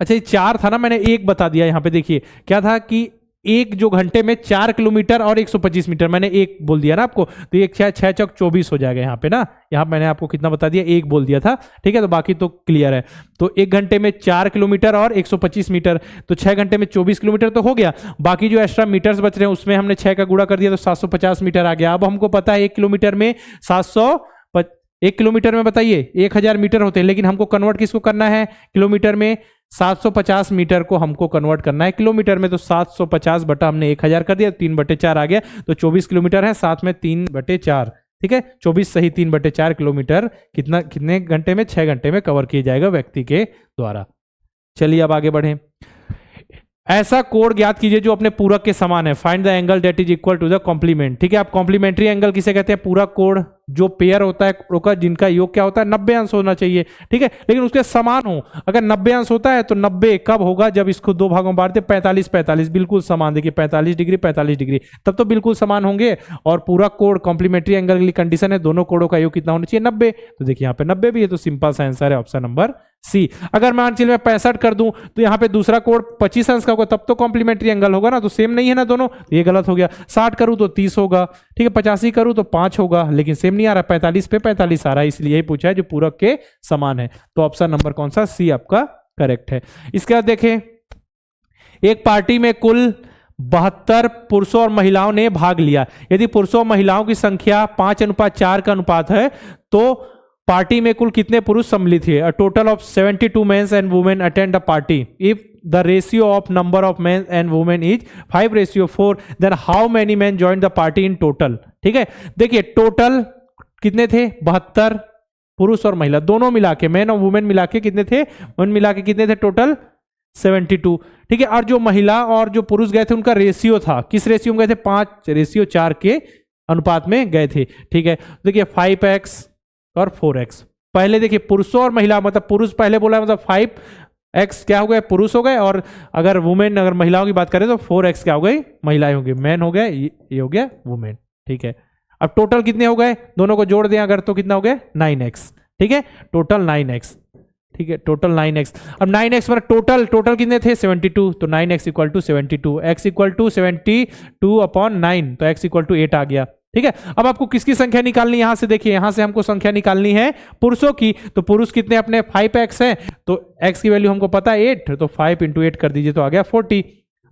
अच्छा ये 4 था ना, मैंने 1 बता दिया यहां पे, देखिए क्या था कि एक जो घंटे में 4 किलोमीटर और 125 मीटर, मैंने 1 बोल दिया ना आपको, तो एक 6 चौक 24 हो जाएगा यहाँ पे ना, यहाँ मैंने आपको कितना बता दिया 1 बोल दिया था, ठीक है, तो बाकी तो क्लियर है। तो 1 घंटे में 4 किलोमीटर और 125 मीटर, तो 6 घंटे में 24 किलोमीटर तो हो गया, बाकी जो एक्स्ट्रा मीटर्स बच रहे हैं उसमें हमने 6 का गुणा कर दिया, तो 750 मीटर आ गया। अब हमको पता है 1 किलोमीटर में 1 किलोमीटर में बताइए 1000 मीटर होते हैं, लेकिन हमको कन्वर्ट किसको करना है किलोमीटर में, 750 मीटर को हमको कन्वर्ट करना है किलोमीटर में, तो 750 बटा हमने 1000 कर दिया, 3/4 आ गया, तो 24 किलोमीटर है, साथ में 3/4 ठीक है, 24 सही 3/4 किलोमीटर कितने घंटे में? 6 घंटे में कवर किया जाएगा व्यक्ति के द्वारा। चलिए अब आगे बढ़ें। ऐसा कोण ज्ञात कीजिए जो अपने पूरक के समान है। Find the angle that is equal to the complement. ठीक है, आप कॉम्प्लीमेंट्री एंगल किसे कहते हैं? पूरक कोण जो पेयर होता है कोणों जिनका योग क्या होता है? 90 अंश होना चाहिए। ठीक है, लेकिन उसके समान हो। अगर 90 अंश होता है तो 90 कब होगा? जब इसको दो भागों में बांटते 45 45 बिल्कुल समान। देखिए 45 डिग्री 45 डिग्री, तब तो बिल्कुल समान होंगे। और पूरक कोण कॉम्प्लीमेंट्री एंगल के लिए कंडीशन है दोनों कोणों का योग कितना होना चाहिए? 90। तो देखिए यहाँ पे 90 भी है, तो सिंपल सा आंसर है ऑप्शन नंबर सी। अगर मान चलिए मैं 65 कर दूं तो यहाँ पे दूसरा कोण 25 अंश का होगा, तब तो कॉम्प्लीमेंट्री एंगल होगा ना, तो सेम नहीं है ना दोनों, तो ये गलत हो गया। 60 करूं तो 30 होगा। ठीक है, 85 करूं तो 5 होगा, लेकिन सेम नहीं आ रहा, 45 पे 45 आ रहा है, इसलिए यही पूछा है जो पूरक के समान है। तो ऑप्शन नंबर कौन सा? सी आपका करेक्ट है। इसके बाद देखें, एक पार्टी में कुल 72 पुरुषों और महिलाओं ने भाग लिया। यदि पुरुषों और महिलाओं की संख्या 5:4 का अनुपात है तो पार्टी में कुल कितने पुरुष सम्मिलित थे? A total of 72 mens and women attend the party. If the ratio of number of men and women is 5:4, then how many men join the party in total? ठीक है, देखिए टोटल कितने थे? 72 पुरुष और महिला दोनों मिला के, मैन और वुमेन मिला के कितने थे? वन मिला के कितने थे टोटल? 72। ठीक है, और जो महिला और जो पुरुष गए थे उनका रेशियो था, किस रेशियो में गए थे? 5:4 के अनुपात में गए थे। ठीक है, देखिए 5x और 4x। पहले देखिए पुरुषों और महिला, मतलब पुरुष पहले बोला मतलब 5x क्या हो गए? पुरुष हो गए, और अगर वुमेन अगर महिलाओं की बात करें तो 4x क्या हो गई? महिलाएं होंगी। मैन हो गए, ये हो गया वुमेन। ठीक है, अब टोटल कितने हो गए? दोनों को जोड़ दें अगर तो कितना हो गया? 9x। ठीक है, टोटल 9x। ठीक है, टोटल 9x। अब 9x मतलब टोटल कितने थे? 72। तो 9x equal to 72, x equal to 72/9, तो x इक्वल टू 8 आ गया। ठीक है, अब आपको किसकी संख्या निकालनी है? यहां से देखिए, यहां से हमको संख्या निकालनी है पुरुषों की। तो पुरुष कितने अपने? 5x है, तो x की वैल्यू हमको पता है 8, तो 5 × 8 कर दीजिए तो आ गया 40।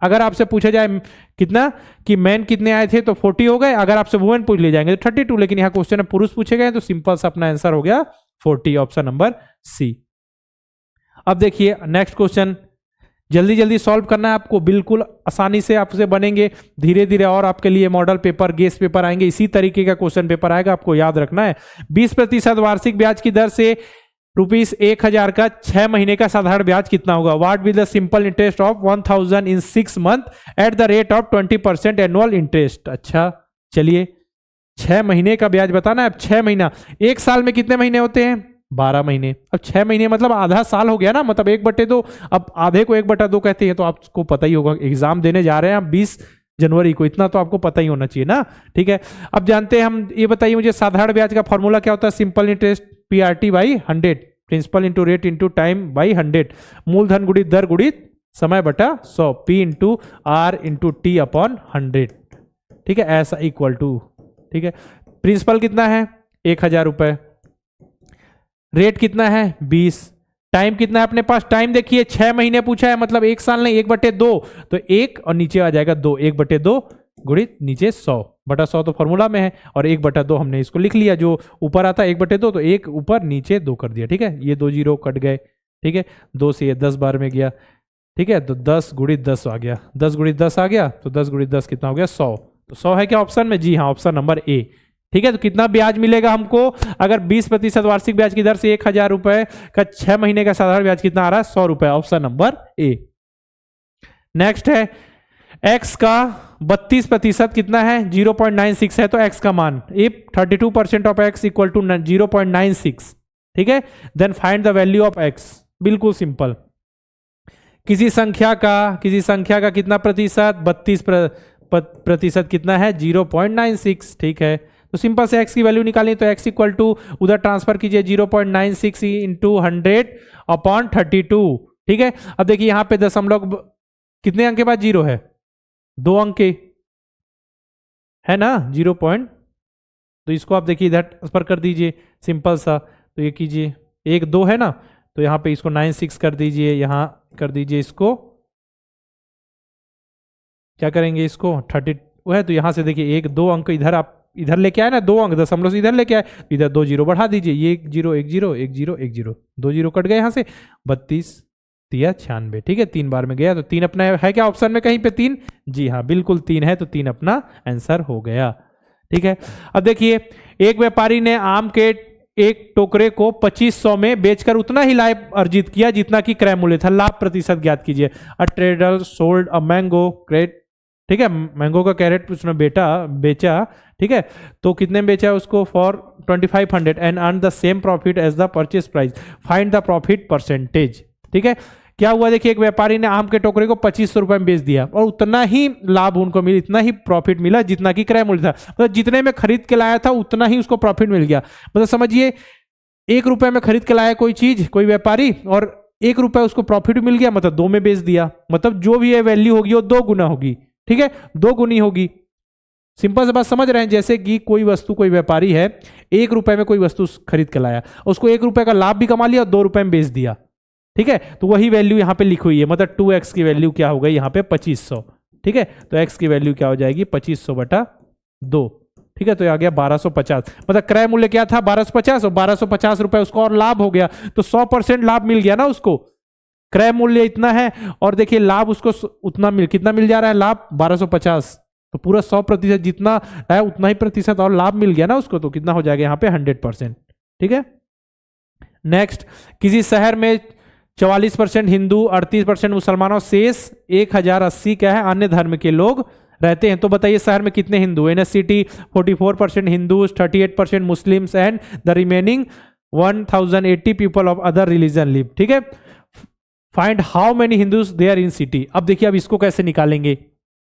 अगर आपसे पूछा जाए कितना कि मैन कितने आए थे तो 40 हो गए। अगर आपसे वुमेन पूछ ले जाएंगे तो 32, लेकिन यहाँ क्वेश्चन में पुरुष पूछे गए तो सिंपल सा अपना आंसर हो गया 40, ऑप्शन नंबर सी। अब देखिए नेक्स्ट क्वेश्चन, जल्दी जल्दी सॉल्व करना है आपको, बिल्कुल आसानी से आपसे बनेंगे। धीरे धीरे और आपके लिए मॉडल पेपर, गेस्ट पेपर आएंगे, इसी तरीके का क्वेश्चन पेपर आएगा, आपको याद रखना है। 20% वार्षिक ब्याज की दर से ₹1000 का 6 महीने का साधारण ब्याज कितना होगा? What will the simple interest of 1000 in 6 month eight the rate of 20% annual interest? अच्छा चलिए, 6 महीने का ब्याज बताना है। अब 6 महीना, एक साल में कितने महीने होते हैं? 12 महीने। अब 6 महीने मतलब आधा साल हो गया ना, मतलब 1/2। अब आधे को 1/2 कहते हैं, तो आपको पता ही होगा, एग्जाम देने जा रहे हैं आप 20 जनवरी को, इतना तो आपको पता ही होना चाहिए ना। ठीक है, अब जानते हैं हम, ये बताइए मुझे साधारण ब्याज का फॉर्मूला क्या होता है? Simple interest PRT/100, principal into rate into time by 100, मूलधन गुणित दर गुणित समय बटा 100, P × R × T/100। ठीक है, ऐसा इक्वल टू, ठीक है, प्रिंसिपल कितना है? 1000 रुपए, रेट कितना है? 20, टाइम कितना है अपने पास? टाइम देखिए 6 महीने पूछा है, मतलब 1 साल नहीं, 1/2, तो 1 और नीचे आ जाएगा 2, 1/2 गुणित नीचे 100/100 तो फॉर्मूला में है, और 1/2 हमने इसको लिख लिया, जो ऊपर आता है 1/2, तो 1 ऊपर नीचे 2 कर दिया। ठीक है, ये 2 जीरो कट गए। ठीक है, 2 से ये 10 बार में गया। ठीक है, तो 10 × 10 आ गया, 10 × 10 आ गया, तो 10 × 10 कितना हो गया? 100। तो 100 है क्या ऑप्शन में? जी हाँ, ऑप्शन नंबर ए। ठीक है, तो कितना ब्याज मिलेगा हमको? अगर 20% वार्षिक ब्याज की दर से 1000 रुपए का 6 महीने का साधारण ब्याज कितना आ रहा है? 100 रुपए, ऑप्शन नंबर ए। नेक्स्ट है, x का 32% कितना है? 0.96 है, तो x का मान, if 32% of x equal to 0.96, ठीक है, then find the value of x। बिल्कुल सिंपल, किसी संख्या का कितना प्रतिशत? 32% कितना है? 0.96। ठीक है, तो सिंपल से x की वैल्यू निकालनी, तो x इक्वल टू उधर ट्रांसफर कीजिए 0.96 इंटू 100/32। ठीक है, अब देखिए यहां पे दशमलव कितने अंक के बाद 0 है? 2 अंक के है ना, 0 पॉइंट, तो इसको आप देखिए इधर ट्रांसफर कर दीजिए सिंपल सा, तो ये कीजिए 1 2 है ना, तो यहां पे इसको 96 कर दीजिए, यहां कर दीजिए इसको, क्या करेंगे इसको 32 है, तो यहां से देखिए 1 2 अंक इधर आप इधर लेके आए ना, 2 अंक दशमलव से इधर लेके आए, इधर 2 जीरो बढ़ा दीजिए, ये 1 0 1 0 1 0 1 0, 2 जीरो कट गए यहां से, 32 3 96। ठीक है, 3 बार में गया, तो 3 अपना है क्या ऑप्शन में कहीं पे 3? जी हाँ, बिल्कुल 3 है, तो 3 अपना आंसर हो गया। ठीक है, अब देखिए एक व्यापारी ने आम के एक टोकरे को 2500 में बेचकर उतना ही लाभ अर्जित किया जितना कि क्रय मूल्य था। लाभ प्रतिशत ज्ञात कीजिए। A trader sold a mango crate, ठीक है, मैंगो का कैरेट उसने बेचा, ठीक है, तो कितने में बेचा उसको? For 2500 and earn the same profit as the purchase price, find the profit percentage. ठीक है, क्या हुआ? देखिए, एक व्यापारी ने आम के टोकरे को 2500 रुपए में बेच दिया और उतना ही लाभ उनको मिला, इतना ही प्रॉफिट मिला जितना कि क्रय मूल्य था। मतलब जितने में खरीद के लाया था उतना ही उसको प्रॉफिट मिल गया। मतलब समझिए, 1 रुपए में खरीद के लाया कोई चीज कोई व्यापारी और 1 रुपए उसको प्रॉफिट मिल गया, मतलब 2 में बेच दिया। मतलब जो भी ये वैल्यू होगी वो 2 गुना होगी। ठीक है, 2 गुनी होगी। सिंपल सी बात समझ रहे हैं? जैसे कि कोई वस्तु, कोई व्यापारी है, 1 रुपए में कोई वस्तु खरीद के लाया, उसको 1 रुपए का लाभ भी कमा लिया और 2 रुपए में बेच दिया। ठीक है, तो वही वैल्यू यहां पे लिखी हुई है। मतलब 2x की वैल्यू क्या हो गई यहाँ पे? 2500। ठीक है, तो x की वैल्यू क्या हो जाएगी? 2500 बटा 2। ठीक है, तो आ गया 1250। मतलब क्रय मूल्य क्या था? 1250 और 1250 रुपए उसको और लाभ हो गया, तो 100% लाभ मिल गया ना उसको। क्रय मूल्य इतना है और देखिए लाभ उसको उतना कितना मिल जा रहा है? लाभ 1250, तो पूरा 100% जितना है उतना ही प्रतिशत और लाभ मिल गया ना उसको, तो कितना हो जाएगा यहाँ पे? 100%। ठीक है, नेक्स्ट, किसी शहर में 44% हिंदू, 38% मुसलमानों, शेष 1080 क्या है? अन्य धर्म के लोग रहते हैं। तो बताइए शहर में कितने हिंदू? In a city 44% Hindus, 38% Muslims and the remaining 1080 people of other religion live. ठीक है, find how many Hindus there in city. अब देखिए, अब इसको कैसे निकालेंगे?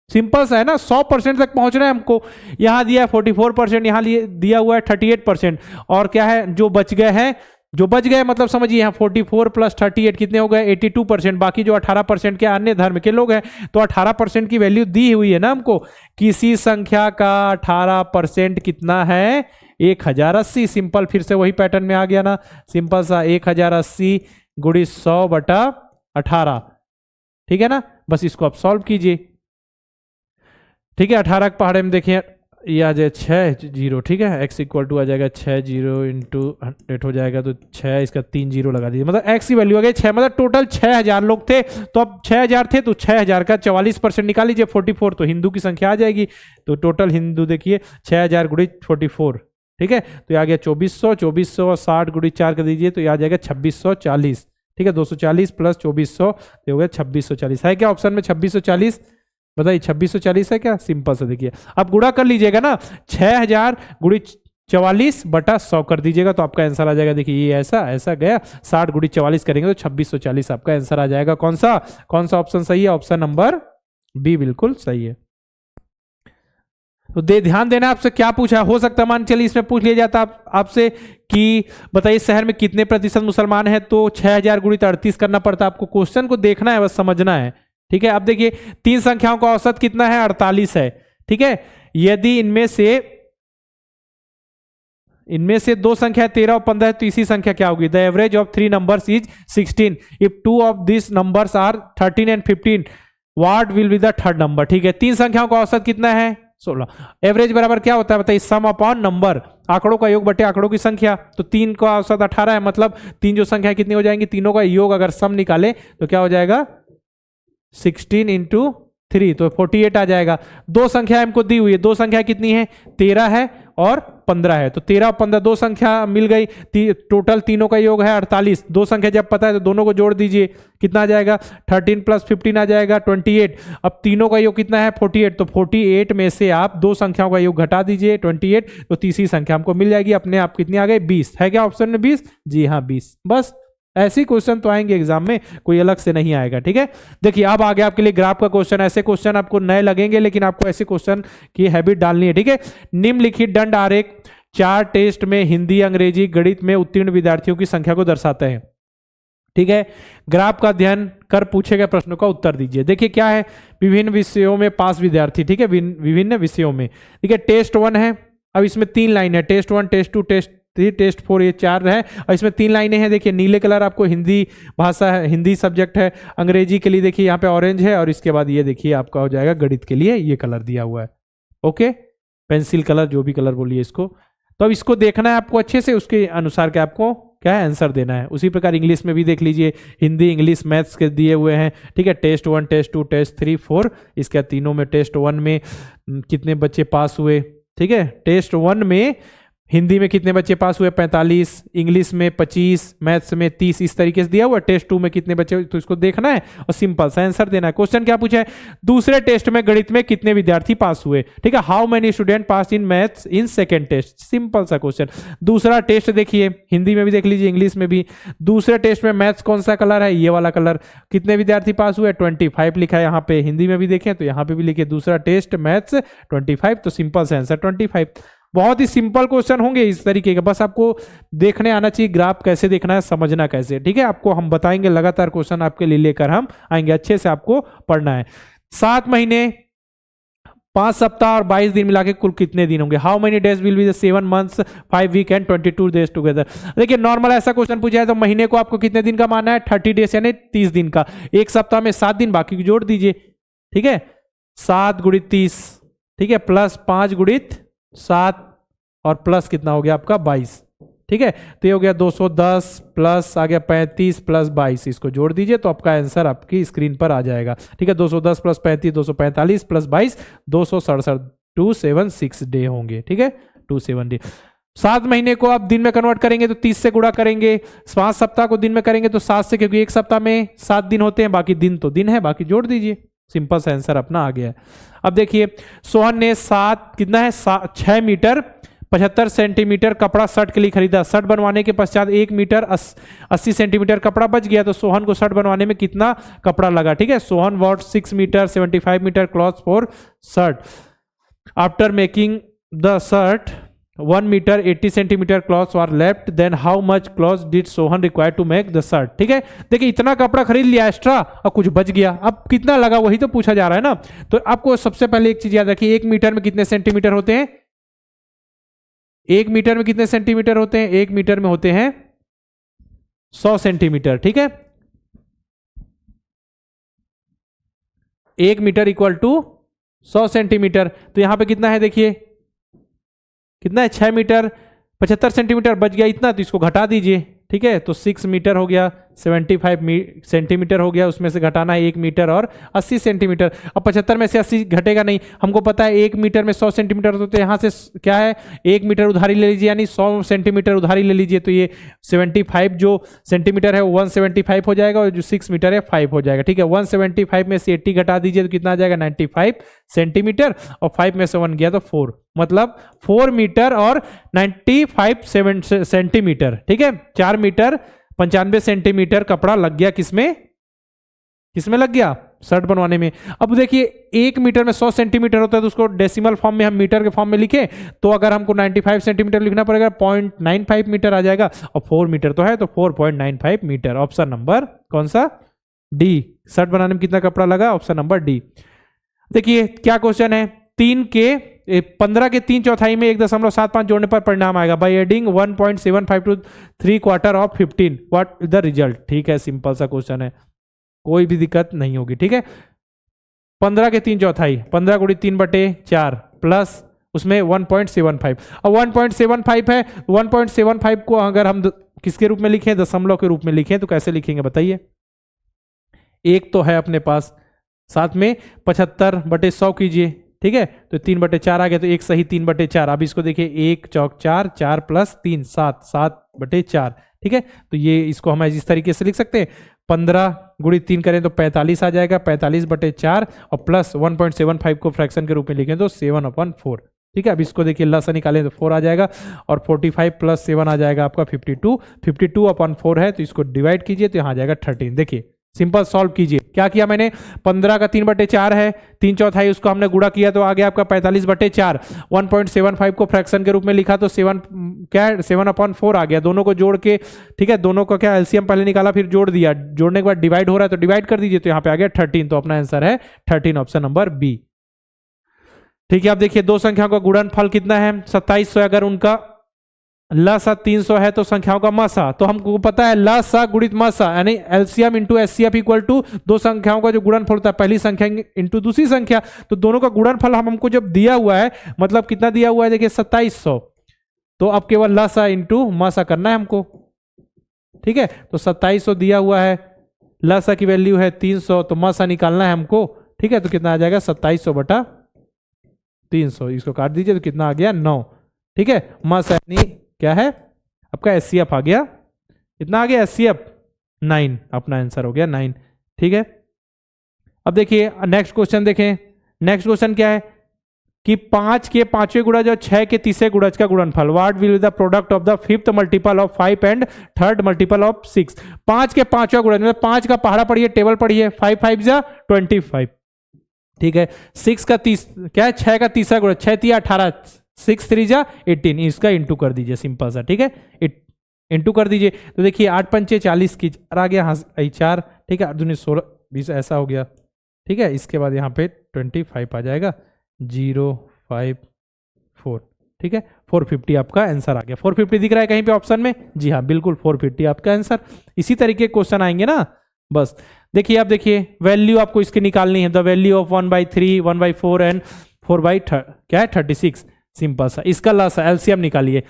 सिंपल सा है ना, 100% तक पहुंचना है हमको। यहां दिया है 44%, यहां दिया हुआ है 38%, और क्या है जो बच गए हैं? जो बच गए मतलब समझिए यहाँ 44 प्लस 38 कितने हो गए? 82%। बाकी जो 18% के अन्य धर्म के लोग हैं, तो 18% की वैल्यू दी हुई है ना हमको। किसी संख्या का 18% कितना है? 1080। सिंपल, फिर से वही पैटर्न में आ गया ना, सिंपल सा 1080 गुणी 100 बटा 18। ठीक है ना, बस इसको आप सॉल्व कीजिए। ठीक है, 18 के पहाड़े में देखिए ये आ जाए 6 0। ठीक है, x इक्वल टू आ जाएगा 6 0 इंटू 100 हो जाएगा, तो 6 इसका 3 0 लगा दीजिए। मतलब x की वैल्यू आ गई 6। मतलब टोटल 6000 लोग थे, तो अब 6000 थे तो 6000 का 44% निकाल लीजिए, 44, तो हिंदू की संख्या आ जाएगी। तो टोटल हिंदू देखिए 6000 गुणी 44। ठीक है, तो ये आ गया 2400। 2400 और 60 गुणी 4 कर दीजिए, तो ये आ जाएगा 2640। ठीक है, 240 प्लस 2400 तो हो गया 2640। है क्या ऑप्शन में 2640? बताइए 2640 है क्या? सिंपल से देखिए, आप गुणा कर लीजिएगा ना, 6000 गुणी 44 बटा 100 कर दीजिएगा, तो आपका आंसर आ जाएगा। देखिए ये ऐसा गया, 60 गुणी 44 करेंगे तो 2640 आपका आंसर आ जाएगा। कौन सा ऑप्शन सही है? ऑप्शन नंबर बी बिल्कुल सही है। तो ध्यान देना, आपसे क्या पूछा हो सकता है, मान चलिए इसमें पूछ लिया जाता आपसे कि बताइए शहर में कितने प्रतिशत मुसलमान हैं, तो 6000 गुणित 38 करना पड़ता है आपको। क्वेश्चन को देखना है, बस समझना है। ठीक है, अब देखिए 3 संख्याओं का औसत कितना है? 48 है। ठीक है, यदि इनमें से 2 संख्या 13 और 15 है, तो तीसरी संख्या क्या होगी? The average of 3 numbers is 16 if 2 of this numbers are 13 and 15 what will be the third number? ठीक है, 3 संख्याओं का औसत कितना है? 16। एवरेज बराबर क्या होता है बताइए? सम अपॉन नंबर, आंकड़ों का योग बटे आंकड़ों की संख्या। तो 3 का औसत 18 है, मतलब 3 जो संख्या कितनी हो जाएंगी? तीनों का योग अगर सम निकाले तो क्या हो जाएगा? 16 इंटू 3, तो 48 आ जाएगा। 2 संख्या हमको दी हुई है, 2 संख्या कितनी है? 13 है और 15 है, तो 13 और 15 2 संख्या मिल गई। टोटल तीनों का योग है 48। 2 संख्या जब पता है तो दोनों को जोड़ दीजिए, कितना आ जाएगा? 13 प्लस 15 आ जाएगा 28। अब तीनों का योग कितना है? 48। तो 48 में से आप 2 संख्याओं का योग घटा दीजिए 28, तो तीसरी संख्या हमको मिल जाएगी। अपने आप कितनी आ गई? 20। है क्या ऑप्शन में 20? जी हाँ 20। बस ऐसे क्वेश्चन तो आएंगे एग्जाम में, कोई अलग से नहीं आएगा। ठीक है, देखिए अब आगे आपके लिए ग्राफ का क्वेश्चन। ऐसे क्वेश्चन आपको नए लगेंगे, लेकिन आपको ऐसे क्वेश्चन की हैबिट डालनी है। ठीक है, निम्नलिखित दंड आरेख 4 टेस्ट में हिंदी, अंग्रेजी, गणित में उत्तीर्ण विद्यार्थियों की संख्या को दर्शाते हैं। ठीक है, ग्राफ का अध्ययन कर पूछे गए प्रश्नों का उत्तर दीजिए। देखिए क्या है? विभिन्न विषयों में पास विद्यार्थी। ठीक है, विभिन्न विषयों में। ठीक है, टेस्ट 1 है। अब इसमें 3 लाइन है, टेस्ट 1, टेस्ट 2, टेस्ट 3, टेस्ट 4, ये 4 है। और इसमें 3 लाइनें हैं। देखिए नीले कलर आपको हिंदी भाषा है, हिंदी सब्जेक्ट है। अंग्रेजी के लिए देखिए यहाँ पे ऑरेंज है, और इसके बाद ये देखिए आपका हो जाएगा गणित के लिए ये कलर दिया हुआ है। ओके, पेंसिल कलर, जो भी कलर बोलिए इसको। तो अब इसको देखना है आपको अच्छे से, उसके अनुसार क्या आपको क्या है आंसर देना है। उसी प्रकार इंग्लिश में भी देख लीजिए, हिंदी, इंग्लिश, मैथ्स के दिए हुए हैं। ठीक है, टेस्ट 1, टेस्ट 2, टेस्ट 3, 4, इसके तीनों में टेस्ट 1 में कितने बच्चे पास हुए? ठीक है, टेस्ट 1 में हिंदी में कितने बच्चे पास हुए 45, इंग्लिश में 25, मैथ्स में 30, इस तरीके से दिया हुआ। टेस्ट 2 में कितने बच्चे, तो इसको देखना है और सिंपल सा आंसर देना है। क्वेश्चन क्या पूछा है, दूसरे टेस्ट में गणित में कितने विद्यार्थी पास हुए। ठीक है, how many student pass in maths in second test, simple सा क्वेश्चन। दूसरा टेस्ट देखिए, हिंदी में भी देख लीजिए, इंग्लिश में भी। दूसरे टेस्ट में मैथ्स कौन सा कलर है, ये वाला कलर। कितने विद्यार्थी पास हुए, 25 लिखा है यहाँ पे। हिंदी में भी देखें तो यहाँ पे भी लिखे दूसरा टेस्ट मैथ्स 25, तो सिंपल सा आंसर 25। बहुत ही सिंपल क्वेश्चन होंगे इस तरीके के, बस आपको देखने आना चाहिए ग्राफ कैसे देखना है, समझना कैसे। ठीक है, आपको हम बताएंगे, लगातार क्वेश्चन आपके लिए लेकर हम आएंगे, अच्छे से आपको पढ़ना है। 7 महीने 5 सप्ताह और 22 दिन मिला के कुल कितने दिन होंगे। How many days will be the 7 months 5 week and 22 days together. देखिए नॉर्मल ऐसा क्वेश्चन पूछा है तो महीने को आपको कितने दिन का मानना है, 30 डेज यानी 30 दिन का। एक सप्ताह में 7 दिन, बाकी जोड़ दीजिए। ठीक है, 7 गुणित 30, ठीक है, प्लस 5 गुणित 7 और प्लस कितना हो गया आपका 22। ठीक है, तो ये हो गया 210 प्लस आ गया 35 प्लस 22, इसको जोड़ दीजिए तो आपका आंसर आपकी स्क्रीन पर आ जाएगा। ठीक है, 210 प्लस 35 245 प्लस 22 267, 276 डे होंगे। ठीक है, 27 डे। 7 महीने को आप दिन में कन्वर्ट करेंगे तो 30 से गुणा करेंगे। 5 सप्ताह को दिन में करेंगे तो 7 से, क्योंकि एक सप्ताह में 7 दिन होते हैं, बाकी दिन तो दिन है, बाकी जोड़ दीजिए। सिंपल सा आंसर अपना आ गया है। अब देखिए सोहन ने कितना है 6 मीटर 75 सेंटीमीटर कपड़ा शर्ट के लिए खरीदा। शर्ट बनवाने के पश्चात 1 मीटर 80 सेंटीमीटर कपड़ा बच गया, तो सोहन को शर्ट बनवाने में कितना कपड़ा लगा। ठीक है, Sohan bought 6 metre 75 metre cloth for shirt. After making the shirt 1 metre 80 centimetre cloth are left, then how much cloth did Sohan require to make the shirt. ठीक है, देखिए इतना कपड़ा खरीद लिया एक्स्ट्रा और कुछ बच गया, अब कितना लगा वही तो पूछा जा रहा है ना। तो आपको सबसे पहले एक चीज याद रखिए, 1 मीटर में कितने सेंटीमीटर होते हैं, 1 मीटर में कितने सेंटीमीटर होते हैं, 1 मीटर में होते हैं 100 सेंटीमीटर। ठीक है, 1 मीटर इक्वल टू 100 सेंटीमीटर। तो यहां पे कितना है देखिए, कितना है 6 मीटर 75 सेंटीमीटर बच गया इतना, तो इसको घटा दीजिए। ठीक है, तो 6 मीटर हो गया, 75 सेंटीमीटर हो गया, उसमें से घटाना है 1 मीटर और 80 सेंटीमीटर। अब 75 में से 80 घटेगा नहीं, हमको पता है 1 मीटर में 100 सेंटीमीटर, तो यहाँ से क्या है 1 मीटर उधारी ले लीजिए, यानी 100 सेंटीमीटर उधारी ले लीजिए, तो ये 75 जो सेंटीमीटर है वो 175 हो जाएगा, और जो 6 मीटर है 5 हो जाएगा। ठीक है, 175 में से 80 घटा दीजिए तो कितना आ जाएगा 95 सेंटीमीटर, और 5 में से 1 गया तो 4, मतलब 4 मीटर और 95 सेंटीमीटर। ठीक है, 4 मीटर 95 सेंटीमीटर कपड़ा लग गया, किसमें लग गया, शर्ट बनवाने में। अब देखिए 1 मीटर में 100 सेंटीमीटर होता है, तो उसको डेसिमल फॉर्म में हम मीटर के फॉर्म में लिखें तो अगर हमको 95 सेंटीमीटर लिखना पड़ेगा 0.95 मीटर आ जाएगा, और 4 मीटर तो है तो 4.95 मीटर। ऑप्शन नंबर कौन सा, डी। शर्ट बनाने में कितना कपड़ा लगा, ऑप्शन नंबर डी। देखिए क्या क्वेश्चन है, 15 के 3/4 में 1.75 जोड़ने पर परिणाम आएगा। By adding 1.75 to 3/4 of 15 what is the result. ठीक है, सिंपल सा क्वेश्चन है, कोई भी दिक्कत नहीं होगी। ठीक है, 15 के 3/4, 15 गुणित 3/4 प्लस उसमें 1.75। अब 1.75 है, 1.75 को अगर हम किसके रूप में लिखें, दशमलव के रूप में लिखें, तो कैसे लिखेंगे बताइए। एक तो है अपने पास, साथ में 75/100 कीजिए। ठीक है, तो 3/4 आ गया, तो एक सही 3/4। अब इसको देखिए 1 चौक 4, 4 प्लस 3 7, 7/4। ठीक है, तो ये इसको हम इस तरीके से लिख सकते हैं, 15 गुणित 3 करें तो 45 आ जाएगा, 45/4 और प्लस 1.75 को फ्रैक्शन के रूप में लिखें तो 7/4। ठीक है, अब इसको देखिए लसा निकालें तो 4 आ जाएगा, और 45 प्लस 7 आ जाएगा आपका 52, 52/4 है, तो इसको डिवाइड कीजिए तो यहाँ आ जाएगा 13। देखिए सिंपल सॉल्व कीजिए, क्या किया मैंने, 15 का 3/4 है, 3/4 उसको हमने गुणा किया तो आ गया आपका 45/4। 1.75 को फ्रैक्शन के रूप में लिखा तो 7/4 आ गया, दोनों को जोड़ के। ठीक है, दोनों का क्या एलसीएम पहले निकाला फिर जोड़ दिया, जोड़ने के बाद डिवाइड हो रहा है तो डिवाइड कर दीजिए, तो यहाँ पे आ गया 13, तो अपना आंसर है 13, ऑप्शन नंबर बी। ठीक है, अब देखिए दो संख्याओं का गुणनफल कितना है, 2700। अगर उनका लसा 300 है तो संख्याओं का मसा, तो हमको पता है लसा गुणित मसा यानी LCM into HCF equal to दो संख्याओं का जो गुणनफल होता है पहली संख्या इंटू दूसरी संख्या, तो दोनों का गुणनफल हमको जब दिया हुआ है, मतलब कितना दिया हुआ है देखिए 2700, तो अब केवल लसा इंटू मसा करना है हमको। ठीक है, तो 2700 दिया हुआ है, लसा की वैल्यू है 300, तो मसा निकालना है हमको। ठीक है, तो कितना आ जाएगा 2700/300, इसको काट दीजिए तो कितना आ गया 9। ठीक है, सैनी क्या है आपका एचसीएफ आ गया, इतना आ गया एचसीएफ 9, अपना आंसर हो गया 9। ठीक है, अब देखिए नेक्स्ट क्वेश्चन देखें। नेक्स्ट क्वेश्चन क्या है कि 5 के पांचवें गुणज और 6 के तीसरे गुणज का गुणनफल, what will be the product of the fifth multiple of 5 and third multiple of 6। 5 के पांचवा गुणज मतलब 5 का पहाड़ा पढ़िए, टेबल पढ़िए, 5 5 जा 25। ठीक है, 6 का क्या है 6 का तीसरा गुणज, 6 3 18, 6 3 जा 18, इसका इंटू कर दीजिए सिंपल सा। ठीक है, इंटू कर दीजिए तो देखिए 8 पंचे 40 की आ गया, हाँ 4। ठीक है, 8 16 20 ऐसा हो गया। ठीक है, इसके बाद यहाँ पे 25 आ जाएगा, 054। ठीक है, 450 आपका आंसर आ गया। 450 दिख रहा है कहीं पे ऑप्शन में? जी हाँ बिल्कुल, 450 आपका आंसर। इसी तरीके क्वेश्चन आएंगे ना, बस देखिए आप देखिए वैल्यू आपको इसकी निकालनी है, द वैल्यू ऑफ 1/3 1/4 एंड 4 क्या है 36। सिंपल सा, इसका लास्ट एलसीएम निकालिए।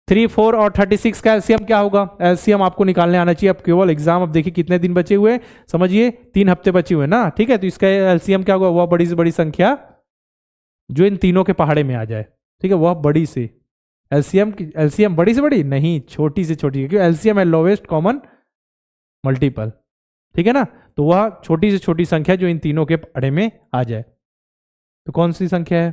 3 4 और 36 का एलसीएम क्या होगा? एलसीएम आपको निकालने आना चाहिए। अब केवल एग्जाम, अब देखिए कितने दिन बचे हुए, समझिए 3 हफ्ते बचे हुए ना। ठीक है, तो इसका एलसीएम क्या होगा? वह बड़ी से बड़ी संख्या जो इन तीनों के पहाड़े में आ जाए। ठीक है, वह बड़ी से एलसीएम बड़ी से बड़ी नहीं, छोटी से छोटी, क्योंकि एलसीएम है लोवेस्ट कॉमन मल्टीपल। ठीक है ना, तो वह छोटी से छोटी संख्या जो इन तीनों के पहाड़े में आ जाए। तो कौन सी संख्या है?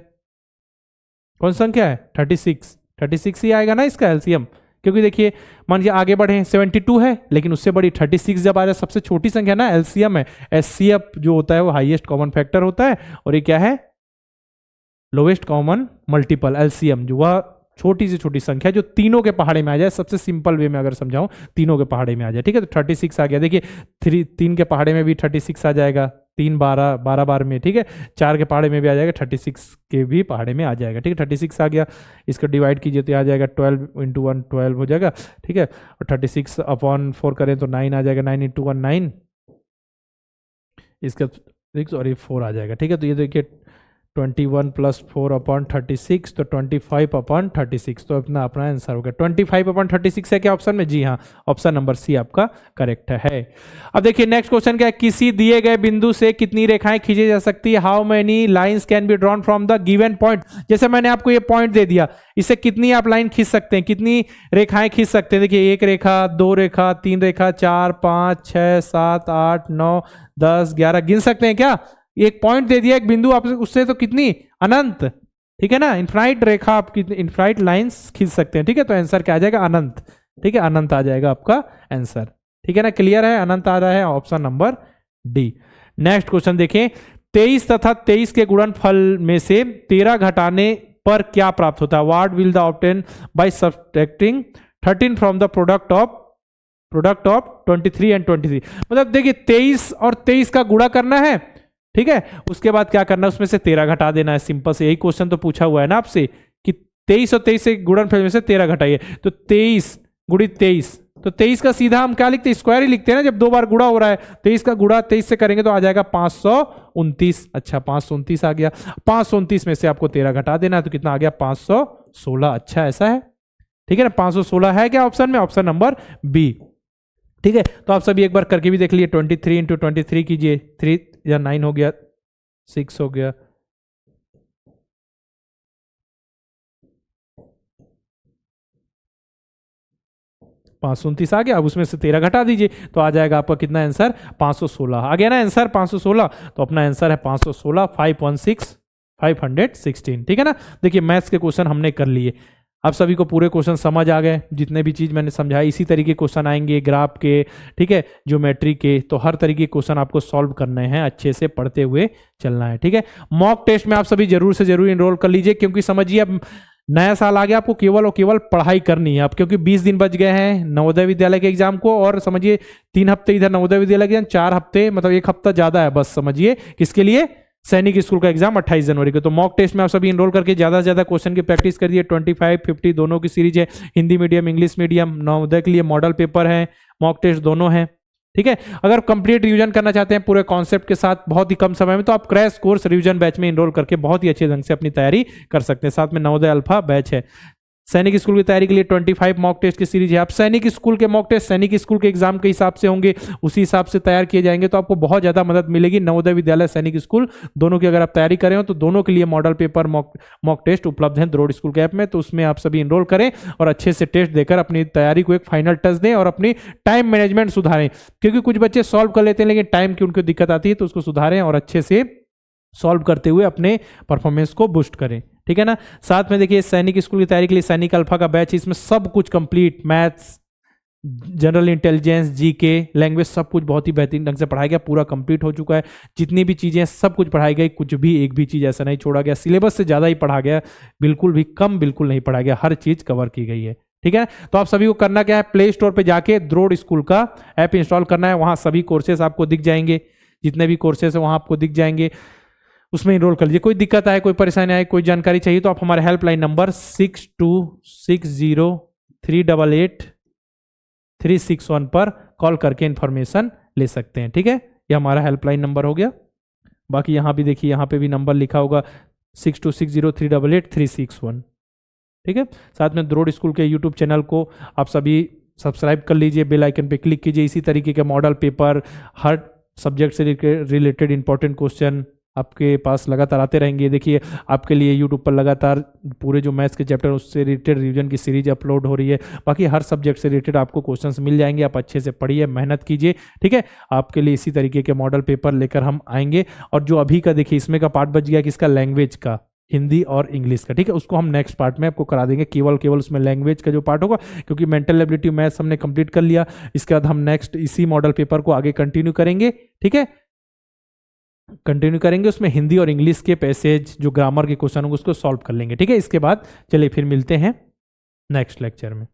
कौन सी संख्या है? 36 ही आएगा ना इसका एलसीएम, क्योंकि देखिए मान लीजिए आगे बढ़े 72 है, लेकिन उससे बड़ी 36 जब आ जाए, सबसे छोटी संख्या ना एलसीएम है। एचसीएफ जो होता है वो हाईएस्ट कॉमन फैक्टर होता है, और ये क्या है? लोवेस्ट कॉमन मल्टीपल, एलसीएम, जो वह छोटी से छोटी संख्या जो तीनों के पहाड़े में आ जाए। सबसे सिंपल वे में अगर समझाऊं, तीनों के पहाड़े में आ जाए। ठीक है, तो 36 आ गया। देखिए 3 के पहाड़े में भी 36 आ जाएगा, 3 12 बार में। ठीक है, 4 के पहाड़े में भी आ जाएगा, 36 के भी पहाड़े में आ जाएगा। ठीक है, 36 आ गया, इसको डिवाइड कीजिए तो आ जाएगा 12 × 1 12 हो जाएगा। ठीक है, और 36/4 करें तो 9 आ जाएगा, 9 × 1 9, इसका 6 और ये 4 आ जाएगा। ठीक है, तो ये देखिए 21 + 4/36, तो 25/36, तो अपना आंसर हो गया 25/36 है क्या ऑप्शन में? जी हाँ, ऑप्शन नंबर सी आपका करेक्ट है। अब देखिए नेक्स्ट क्वेश्चन क्या है, किसी दिए गए बिंदु से कितनी रेखाएं खींची जा सकती है? How many lines can be drawn from the given point. जैसे मैंने आपको ये पॉइंट दे दिया, इससे कितनी आप लाइन खींच सकते हैं, कितनी रेखाएं खींच सकते हैं? देखिए 1 रेखा, 2 रेखा, 3 रेखा, 4 5 6 7 8 9 10 11, गिन सकते हैं क्या? एक पॉइंट दे दिया, एक बिंदु, आप उससे तो कितनी? अनंत। ठीक है ना, इनफाइनाइट रेखा, आप इनफाइनाइट लाइंस खींच सकते हैं। ठीक है, तो आंसर क्या आ जाएगा? अनंत। ठीक है, अनंत आ जाएगा आपका आंसर। ठीक है ना, क्लियर है? अनंत आ रहा है option number D. Next question देखें, 23 तथा 23 के गुणनफल में से 13 घटाने पर क्या प्राप्त होता है? What will the obtain by subtracting 13 from the product of 23 and 23। मतलब देखिए 23 और 23 का गुणा करना है। ठीक है, उसके बाद क्या करना है? उसमें से 13 घटा देना है। सिंपल से यही क्वेश्चन तो पूछा हुआ है ना आपसे कि 23 और 23 से गुणनफल में से 13 घटाइए, तो 23 × 23, तो 23 का सीधा हम क्या लिखते हैं? स्क्वायर ही लिखते हैं ना, जब 2 बार गुणा हो रहा है। 23 का गुणा 23 से करेंगे तो आ जाएगा 529। अच्छा 529 आ गया, 529 में से आपको 13 घटा देना है, तो कितना आ गया? 516। अच्छा ऐसा है, ठीक है ना, 516 है क्या ऑप्शन में? Option number B. ठीक है, तो आप सभी एक बार करके भी देख लिए। 23 × 23 कीजिए, 3 या 9 हो गया, 6 हो गया, 529 आ गया। अब उसमें से 13 घटा दीजिए तो आ जाएगा आपका कितना आंसर? 516 आ गया ना आंसर, 516। तो अपना आंसर है 516, 516 516। ठीक है ना, देखिए मैथ्स के क्वेश्चन हमने कर लिए। आप सभी को पूरे क्वेश्चन समझ आ गए, जितने भी चीज़ मैंने समझाई। इसी तरीके क्वेश्चन आएंगे ग्राफ के, ठीक है, ज्योमेट्री के, तो हर तरीके के क्वेश्चन आपको सॉल्व करने हैं, अच्छे से पढ़ते हुए चलना है। ठीक है, मॉक टेस्ट में आप सभी जरूर से जरूर इनरोल कर लीजिए, क्योंकि समझिए अब नया साल आ गया, आपको केवल और केवल पढ़ाई करनी है अब, क्योंकि 20 दिन बच गए हैं नवोदय विद्यालय के एग्जाम को, और समझिए 3 हफ्ते इधर नवोदय विद्यालय के एग्जाम, 4 हफ्ते, मतलब 1 हफ्ता ज्यादा है बस, समझिए किसके लिए? सैनिक स्कूल का एग्जाम 28 जनवरी को। तो मॉक टेस्ट में आप सभी इनरोल करके ज्यादा से ज्यादा क्वेश्चन की प्रैक्टिस करिए। 25 50 दोनों की सीरीज है, Hindi medium English medium. Navodaya के लिए मॉडल पेपर है, मॉक टेस्ट दोनों हैं। ठीक है, अगर कंप्लीट रिवीजन करना चाहते हैं पूरे कॉन्सेप्ट के साथ बहुत ही कम समय में, तो आप क्रैश कोर्स रिवीजन बैच में इनरोल करके बहुत ही अच्छे ढंग से अपनी तैयारी कर सकते हैं। साथ में नवोदय अल्फा बैच है। सैनिक स्कूल की तैयारी के लिए 25 मॉक टेस्ट की सीरीज है। अब सैनिक स्कूल के मॉक टेस्ट सैनिक स्कूल के एग्जाम के हिसाब से होंगे, उसी हिसाब से तैयार किए जाएंगे, तो आपको बहुत ज्यादा मदद मिलेगी। नवोदय विद्यालय, सैनिक स्कूल दोनों की अगर आप तैयारी करें हो तो दोनों के लिए मॉडल पेपर, मॉक टेस्ट उपलब्ध है द्रोड़ स्कूल के ऐप में। तो उसमें आप सभी इनरोल करें और अच्छे से टेस्ट देकर अपनी तैयारी को एक फाइनल टच दें और अपनी टाइम मैनेजमेंट सुधारें, क्योंकि कुछ बच्चे सॉल्व कर लेते हैं लेकिन टाइम की उनको दिक्कत आती है, तो उसको सुधारें और अच्छे से सॉल्व करते हुए अपने परफॉर्मेंस को बूस्ट करें, ठीक है ना। साथ में देखिए सैनिक स्कूल की तैयारी के लिए सैनिक अल्फा का बैच, इसमें सब कुछ complete, maths, general intelligence, GK, language, सब कुछ बहुत ही बेहतरीन ढंग से पढ़ाया गया, पूरा कंप्लीट हो चुका है। जितनी भी चीजें सब कुछ पढ़ाई गई, कुछ भी एक भी चीज ऐसा नहीं छोड़ा गया, सिलेबस से ज्यादा ही पढ़ा गया, बिल्कुल भी कम बिल्कुल नहीं पढ़ा गया, हर चीज कवर की गई है, ठीक है। तो आप सभी को करना क्या है, प्ले स्टोर पे जाके द्रोड़ स्कूल का ऐप इंस्टॉल करना है, वहां सभी कोर्सेस आपको दिख जाएंगे, जितने भी कोर्सेस है वहां आपको दिख जाएंगे, उसमें इनरोल कर लीजिए। कोई दिक्कत आए, कोई परेशानी आए, कोई जानकारी चाहिए तो आप हमारे हेल्पलाइन नंबर 6260388361 पर कॉल करके इंफॉर्मेशन ले सकते हैं, ठीक है। ये हमारा हेल्पलाइन नंबर हो गया। बाकी यहाँ भी देखिए, यहाँ पे भी नंबर लिखा होगा 6260388361, ठीक है। साथ में द्रोड़ स्कूल के यूट्यूब चैनल को आप सभी सब्सक्राइब कर लीजिए, बेल आइकन पे क्लिक कीजिए। इसी तरीके के मॉडल पेपर, हर सब्जेक्ट से रिलेटेड इंपॉर्टेंट क्वेश्चन आपके पास लगातार आते रहेंगे। देखिए आपके लिए यूट्यूब पर लगातार पूरे जो मैथ्स के चैप्टर उससे रिलेटेड रिवीजन की सीरीज अपलोड हो रही है। बाकी हर सब्जेक्ट से रिलेटेड आपको क्वेश्चंस मिल जाएंगे, आप अच्छे से पढ़िए, मेहनत कीजिए, ठीक है। आपके लिए इसी तरीके के मॉडल पेपर लेकर हम आएंगे। और जो अभी का देखिए इसमें का पार्ट बच गया किसका, लैंग्वेज का, हिंदी और इंग्लिश का, ठीक है। उसको हम नेक्स्ट पार्ट में आपको करा देंगे, केवल उसमें लैंग्वेज का जो पार्ट होगा, क्योंकि मेंटल एबिलिटी मैथ्स हमने कंप्लीट कर लिया। इसके बाद हम नेक्स्ट इसी मॉडल पेपर को आगे कंटिन्यू करेंगे, ठीक है, कंटिन्यू करेंगे। उसमें हिंदी और इंग्लिश के पैसेज, जो ग्रामर के क्वेश्चन होंगे उसको सॉल्व कर लेंगे, ठीक है। इसके बाद चलिए फिर मिलते हैं नेक्स्ट लेक्चर में।